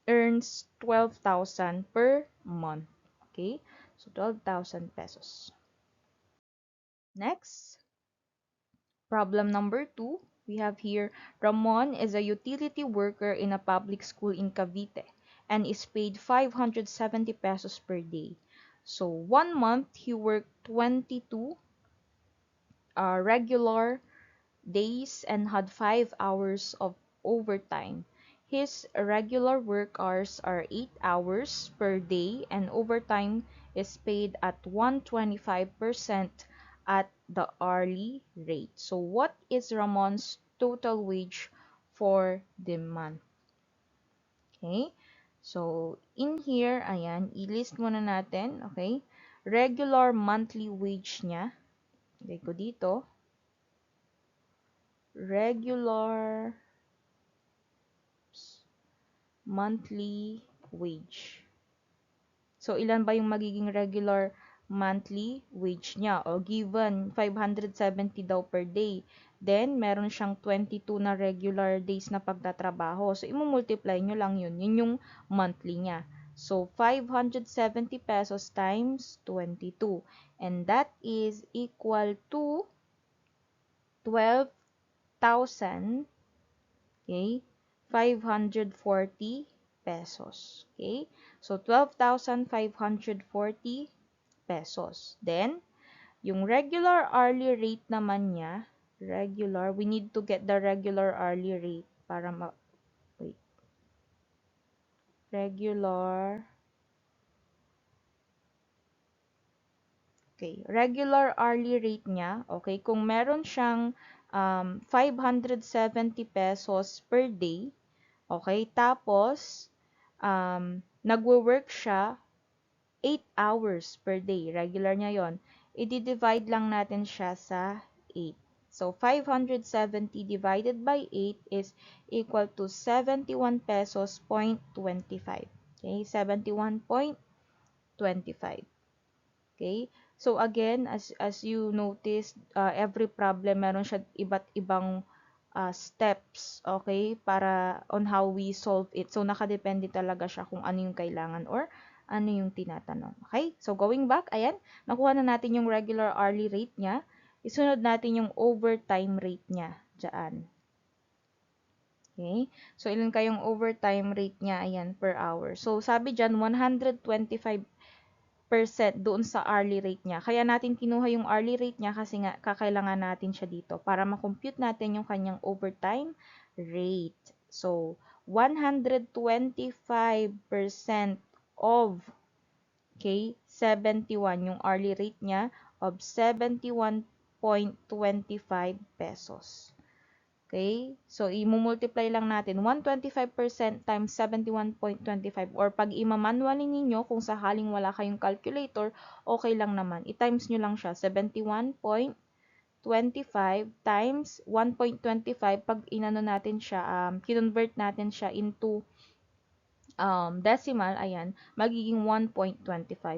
earns 12,000 per month. Okay? So, 12,000 pesos. Next, problem number 2. We have here, Ramon is a utility worker in a public school in Cavite and is paid 570 pesos per day. So, 1 month, he worked 22 regular days and had 5 hours of overtime. His regular work hours are 8 hours per day and overtime is paid at 125% at the hourly rate. So, what is Ramon's total wage for the month? Okay? So, in here, ayan, i-list muna natin, okay? Regular monthly wage niya. Lagay ko dito. Regular monthly wage. So, ilan ba yung magiging regular monthly wage niya? O, given 570 daw per day. Then, meron siyang 22 na regular days na pagtatrabaho. So, imumultiply nyo lang yun. Yun yung monthly niya. So, 570 pesos times 22. And that is equal to 12,000, okay, 540 pesos. Okay? So, 12,540 pesos. Then, yung regular hourly rate naman niya, we need to get the regular hourly rate para wait. Regular hourly rate niya, okay, kung meron siyang 570 pesos per day, okay, tapos, nagwo-work siya 8 hours per day. Regular niya yon. I-divide lang natin siya sa 8. So, 570 divided by 8 is equal to 71 pesos point 25. Okay, 71.25. Okay? So, again, as you notice, every problem, meron siya iba't ibang steps, okay, para on how we solve it. So, nakadepende talaga siya kung ano yung kailangan or ano yung tinatanong. Okay? So, going back, ayan, nakuha na natin yung regular hourly rate niya. Isunod natin yung overtime rate niya dyan. Okay? So, ilan kayong overtime rate niya? Ayan, per hour. So, sabi dyan, 125% doon sa hourly rate niya. Kaya natin kinuha yung hourly rate niya kasi nga kakailangan natin siya dito para ma-compute natin yung kanyang overtime rate. So, 125% of, okay, 71 yung hourly rate niya of 71.25 pesos. Okay? So, i-multiply lang natin 125% times 71.25 or pag ima-manually ninyo, kung sakaling wala kayong calculator, okay lang naman. I-times nyo lang siya. 71.25 times 1.25 pag inano natin siya, kinonvert natin siya into decimal, ayan, magiging 1.25.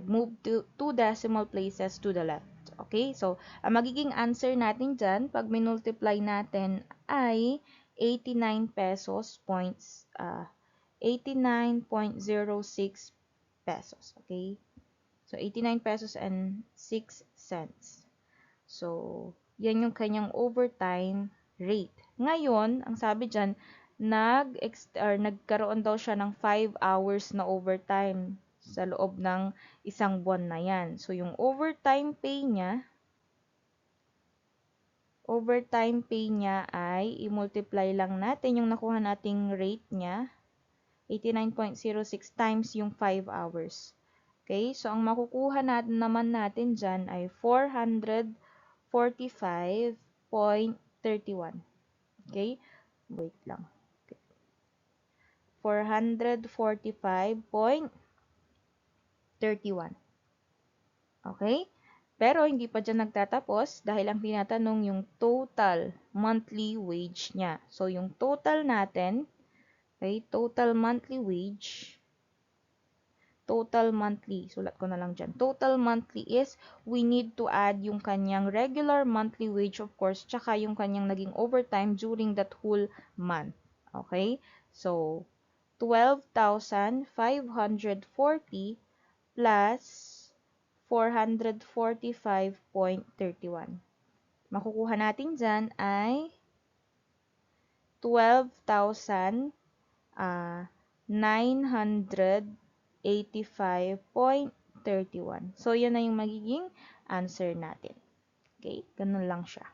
Move to 2 decimal places to the left. Okay? So, ang magiging answer natin dyan, pag minultiply natin ay 89 pesos points, 89.06 pesos. Okay? So, 89 pesos and 6 cents. So, yan yung kanyang overtime rate. Ngayon, ang sabi dyan, nagkaroon daw siya ng 5 hours na overtime sa loob ng isang buwan na yan. So, yung overtime pay niya ay i-multiply lang natin yung nakuha nating rate niya, 89.06 times yung 5 hours. Okay? So, ang makukuha naman natin dyan ay 445.31. Okay? Wait lang. Okay. 445.31. Okay? Pero hindi pa dyan nagtatapos dahil ang tinatanong yung total monthly wage niya. So, yung total natin, okay, total monthly wage, total monthly, sulat ko na lang dyan. Total monthly is, we need to add yung kanyang regular monthly wage, of course, tsaka yung kanyang naging overtime during that whole month. Okay? So, 12,540 plus 445.31. Makukuha natin dyan ay 12,985.31. So, yun na yung magiging answer natin. Okay? Ganun lang siya.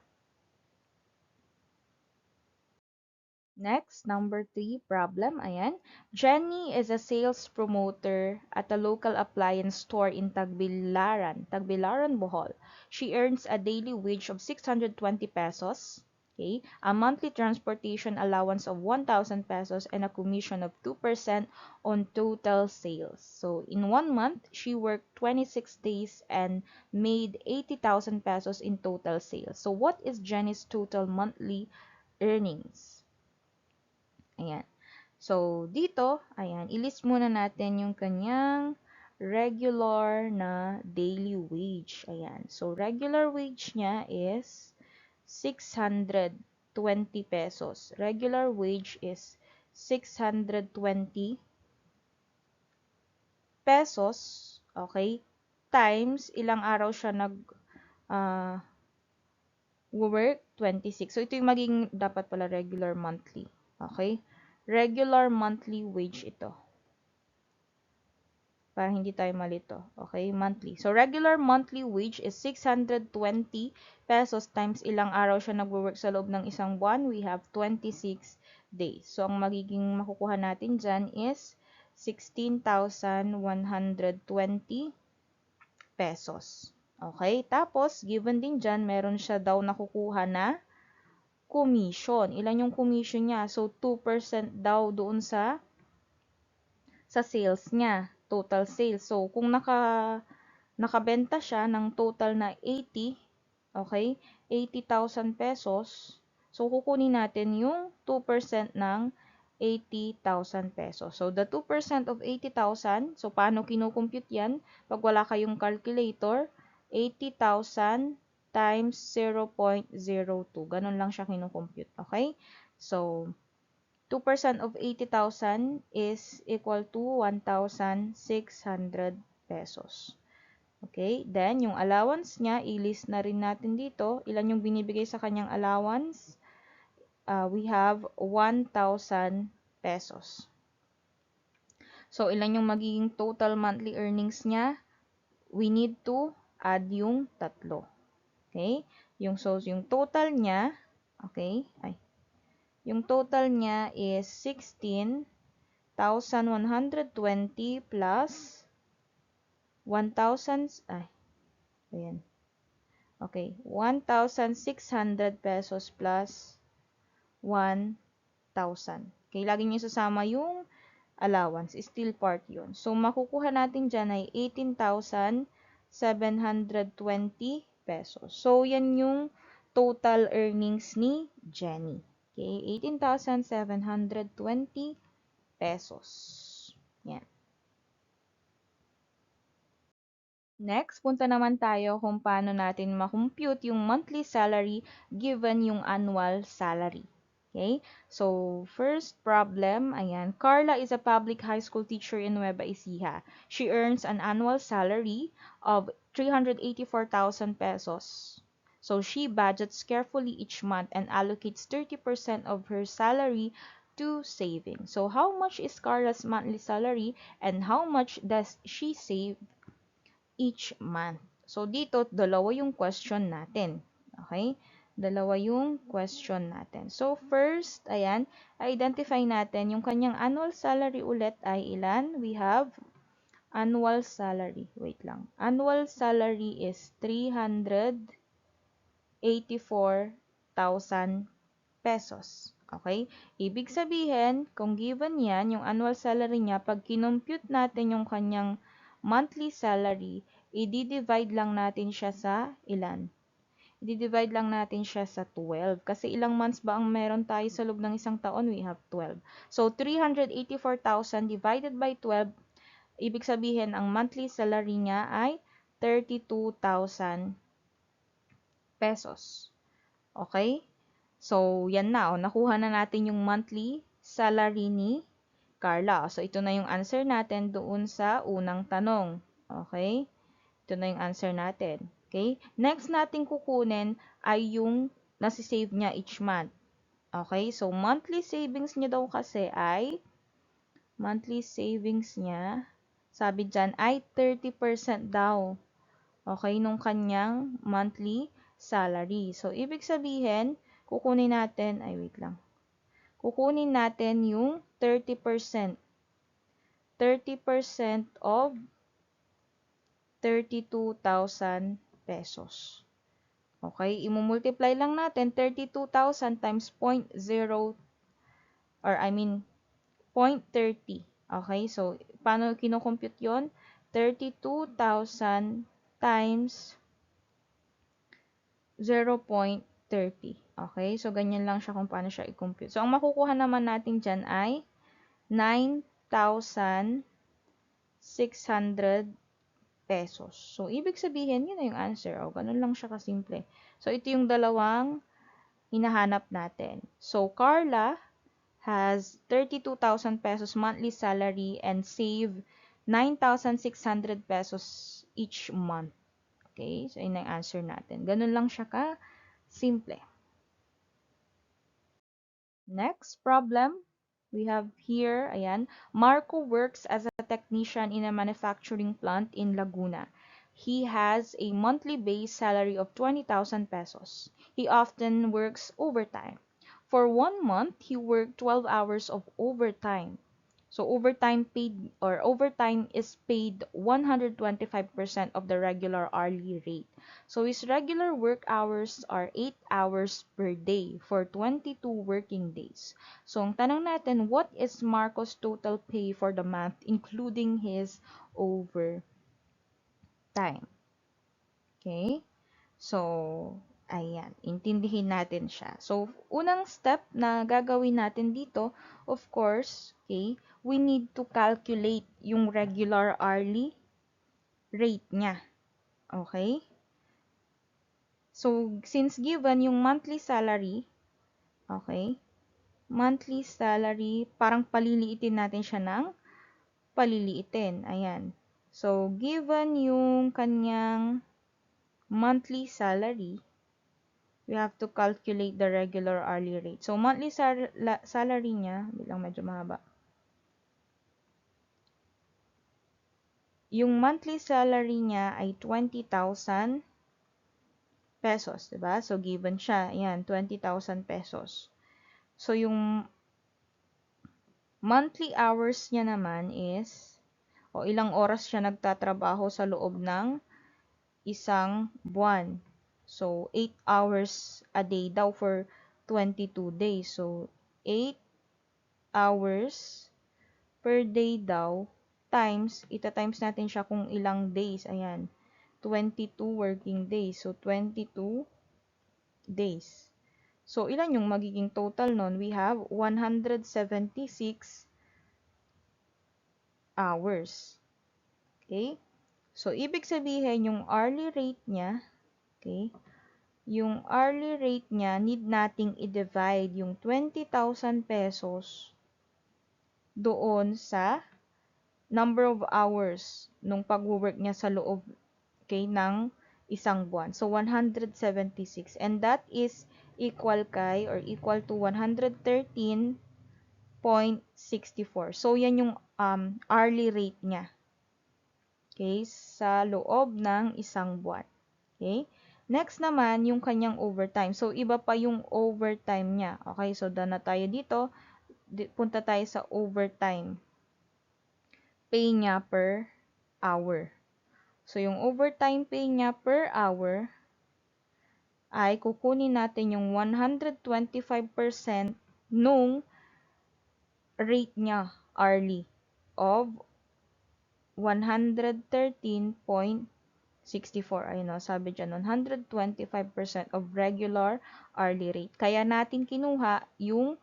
Next, number 3 problem. Ayan. Jenny is a sales promoter at a local appliance store in Tagbilaran, Bohol. She earns a daily wage of 620 pesos, okay, a monthly transportation allowance of 1,000 pesos, and a commission of 2% on total sales. So, in 1 month, she worked 26 days and made 80,000 pesos in total sales. So, what is Jenny's total monthly earnings? Ayan. So, dito, ayan, ilist muna natin yung kanyang regular na daily wage. Ayan. So, regular wage niya is 620 pesos. Regular wage is 620 pesos. Okay? Times, ilang araw siya uh, work? 26. So, ito yung maging dapat pala regular monthly. Okay? Regular monthly wage ito. Para hindi tayo malito. Okay? Monthly. So, regular monthly wage is 620 pesos times ilang araw siya nagwo-work sa loob ng isang buwan. We have 26 days. So, ang magiging makukuha natin dyan is 16,120 pesos. Okay? Tapos, given din dyan, meron siya daw nakukuha na commission. Ilan yung commission niya? So, 2% daw doon sa sales niya. Total sales. So, kung nakabenta siya ng total na 80, okay? 80,000 pesos. So, kukunin natin yung 2% ng 80,000 pesos. So, the 2% of 80,000, so, paano kinukompute yan? Pag wala kayong calculator, 80,000 times 0.02. Ganun lang siya kinukompute. Okay? So, 2% of 80,000 is equal to 1,600 pesos. Okay? Then, yung allowance niya, i-list na rin natin dito. Ilan yung binibigay sa kanyang allowance? we have 1,000 pesos. So, ilan yung magiging total monthly earnings niya? We need to add yung tatlo. Okay? Yung total niya, okay? Yung total niya is 16,120 plus 1,000, ayan. Okay, 1,600 pesos plus 1,000. Okay, lagi niyo sasama yung allowance. Still part yun. So, makukuha natin dyan ay 18,720 pesos. So, yan yung total earnings ni Jenny. Okay, 18,720 pesos. Yan. Next, punta naman tayo kung paano natin ma-compute yung monthly salary given yung annual salary. Okay? So, first problem, ayan. Carla is a public high school teacher in Nueva Ecija. She earns an annual salary of 384,000 pesos. So, she budgets carefully each month and allocates 30% of her salary to saving. So, how much is Carla's monthly salary and how much does she save each month? So, dito, dalawa yung question natin. Okay? Dalawa yung question natin. So, first, ayan, identify natin yung kanyang annual salary ulit ay ilan? We have annual salary. Wait lang. Annual salary is 384,000 pesos. Okay? Ibig sabihin, kung given yan, yung annual salary niya, pag kinompute natin yung kanyang monthly salary, i-divide lang natin siya sa ilan? I-divide lang natin siya sa 12. Kasi ilang months ba ang meron tayo sa loob ng isang taon? We have 12. So, 384,000 divided by 12, ibig sabihin, ang monthly salary niya ay 32,000 pesos. Okay? So, yan na. Nakuha na natin yung monthly salary ni Carla. So, ito na yung answer natin doon sa unang tanong. Okay? Ito na yung answer natin. Okay? Next natin kukunin ay yung nasisave niya each month. Okay? So, monthly savings niya daw kasi ay, monthly savings niya, sabi dyan, ay 30% daw. Okay? Nung kanyang monthly salary. So, ibig sabihin, kukunin natin, wait lang. Kukunin natin yung 30%. 30% of 32,000 pesos. Okay, i-multiply lang natin 32,000 times 0.0 or 0.30. Okay, so paano kino-compute 'yon? 32,000 times 0.30. Okay, so ganyan lang siya kung paano siya i-compute. So ang makukuha naman natin diyan ay 9,600 pesos. So, ibig sabihin, yun na yung answer. O, ganun lang siya kasimple. So, ito yung dalawang hinahanap natin. So, Carla has 32,000 pesos monthly salary and save 9,600 pesos each month. Okay? So, yun ang answer natin. Ganun lang siya ka-simple. Next problem, we have here, ayan, Marco works as a technician in a manufacturing plant in Laguna. He has a monthly base salary of 20,000 pesos. He often works overtime. For 1 month, he worked 12 hours of overtime. So overtime is paid 125% of the regular hourly rate. So his regular work hours are 8 hours per day for 22 working days. So ang tanong natin, what is Marco's total pay for the month including his overtime? Okay? So, ayan, intindihin natin siya. So, unang step na gagawin natin dito, of course, okay, we need to calculate yung regular hourly rate niya. Okay? So, since given yung monthly salary, okay, monthly salary, parang paliliitin natin siya ng paliliitin. Ayan. So, given yung kanyang monthly salary, we have to calculate the regular hourly rate. So, monthly salary niya, bilang medyo mahaba. Yung monthly salary niya ay 20,000 pesos, 'di ba? So, given siya, ayan, 20,000 pesos. So, yung monthly hours niya naman is, o ilang oras siya nagtatrabaho sa loob ng isang buwan. So, 8 hours a day daw for 22 days. So, 8 hours per day daw times, ita-times natin siya kung ilang days. Ayan, 22 working days. So, 22 days. So, ilan yung magiging total nun? We have 176 hours. Okay? So, ibig sabihin, yung hourly rate niya, okay, yung hourly rate niya, need nating i-divide yung 20,000 pesos doon sa number of hours nung pag-work niya sa loob, okay, ng isang buwan. So, 176. And that is equal kay or equal to 113.64. So, yan yung hourly rate niya. Okay, sa loob ng isang buwan. Okay? Next naman, yung kanyang overtime. So, iba pa yung overtime niya. Okay, so done na tayo dito. Punta tayo sa overtime. Pay niya per hour. So, yung overtime pay niya per hour ay kukunin natin yung 125% nung rate niya hourly of 113.64. Ayun o, sabi dyan, 125% of regular hourly rate. Kaya natin kinuha yung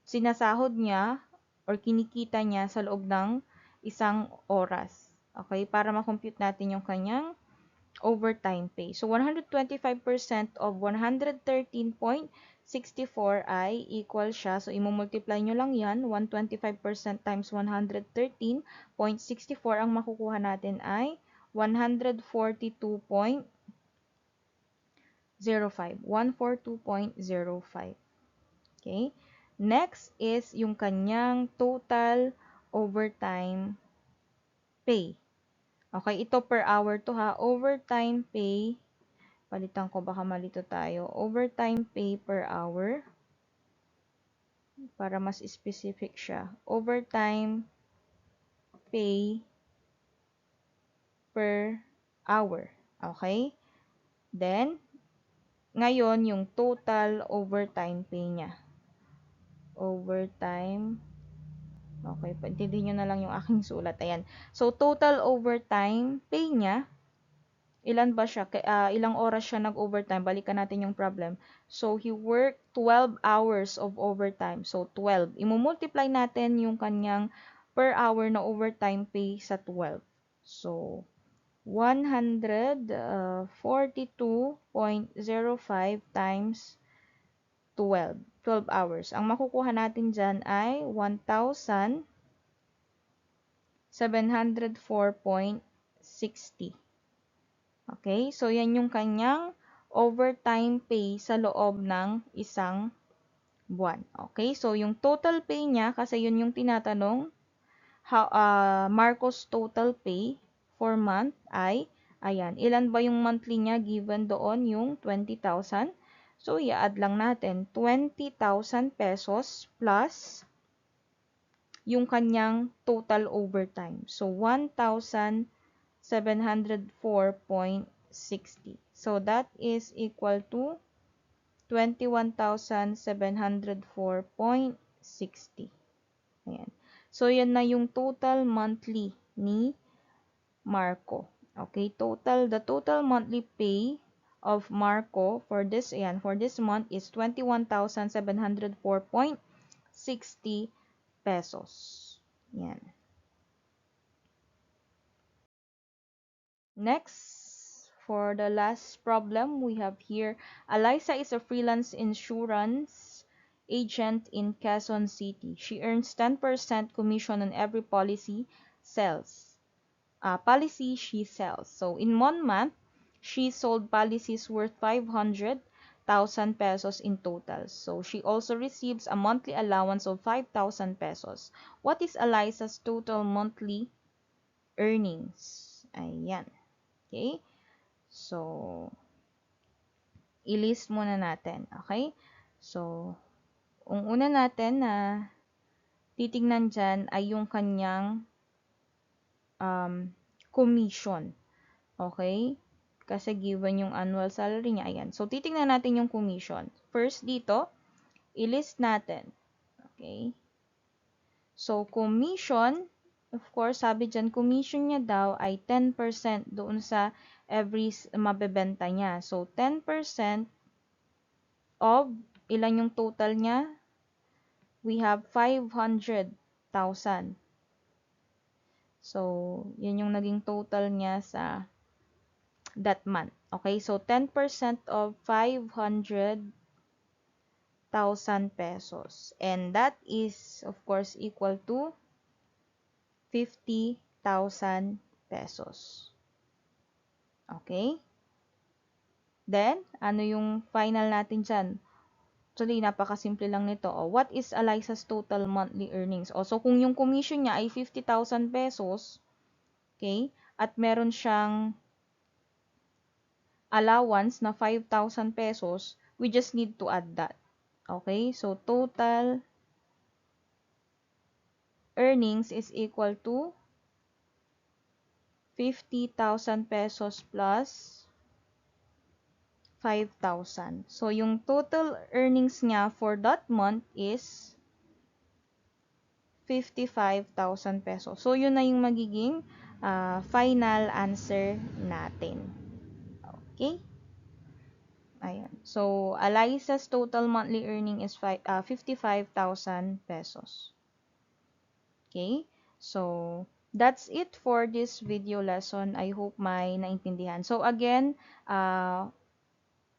sinasahod niya or kinikita niya sa loob ng isang oras. Okay? Para ma-compute natin yung kanyang overtime pay. So, 125% of 113.64 ay equal siya. So, imumultiply nyo lang yan. 125% times 113.64. Ang makukuha natin ay 142.05. 142.05. Okay? Next is yung kanyang total overtime pay. Okay, ito per hour to ha. Overtime pay, palitan ko baka malito tayo. Overtime pay per hour, para mas specific siya. Overtime pay per hour. Okay? Then, ngayon yung total overtime pay niya. Overtime, okay, paintindihin nyo na lang yung aking sulat. Ayan. So, total overtime pay niya, ilan ba siya? Ilang oras siya nag-overtime? Balikan natin yung problem. So, he worked 12 hours of overtime. So, 12. Imumultiply natin yung kanyang per hour na overtime pay sa 12. So, 142.05 times 12. 12 hours. Ang makukuha natin dyan ay 1,704.60. Okay? So, yan yung kanyang overtime pay sa loob ng isang buwan. Okay? So, yung total pay niya, kasi yun yung tinatanong, Marcos total pay for month ay, ayan, ilan ba yung monthly niya given doon yung 20,000? So, i-add lang natin 20,000 pesos plus yung kanyang total overtime. So, 1,704.60. So, that is equal to 21,704.60. Ayan. So, yan na yung total monthly ni Marco. Okay, the total monthly pay of Marco for this, ayan, for this month is 21,704.60 pesos. Yan. Next, for the last problem, we have here, Eliza is a freelance insurance agent in Quezon City. She earns 10% commission on every policy she sells. So, in 1 month, she sold policies worth 500,000 pesos in total. So she also receives a monthly allowance of 5,000 pesos. What is Eliza's total monthly earnings? Ayan. Okay? So, i-list muna natin. Okay? So, ang una natin na titignan dyan ay yung kanyang commission. Okay? Kasi given yung annual salary niya. Ayan. So, titignan natin yung commission. First dito, i-list natin. Okay? So, commission, of course, sabi dyan, commission niya daw ay 10% doon sa every mabebenta niya. So, 10% of, ilan yung total niya? We have 500,000. So, yun yung naging total niya sa that month. Okay, so 10% of 500,000 pesos. And that is, of course, equal to 50,000 pesos. Okay? Then, ano yung final natin dyan? Actually, napakasimple lang nito. What is Eliza's total monthly earnings? So, kung yung commission niya ay 50,000 pesos, okay, at meron siyang allowance na 5,000 pesos, we just need to add that. Okay, so total earnings is equal to 50,000 pesos plus 5,000. So, yung total earnings niya for that month is 55,000 pesos. So, yun na yung magiging final answer natin. Okay? Ayan. So, Eliza's total monthly earning is 55,000 pesos. Okay? So, that's it for this video lesson. I hope may naintindihan. So, again,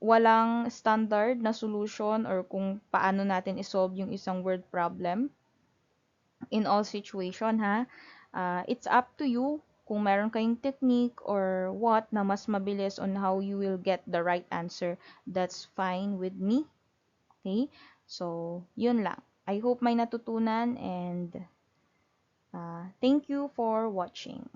walang standard na solution or kung paano natin isolve yung isang word problem in all situation, ha? It's up to you kung meron kayong technique or what na mas mabilis on how you will get the right answer. That's fine with me. Okay? So, yun lang. I hope may natutunan and thank you for watching.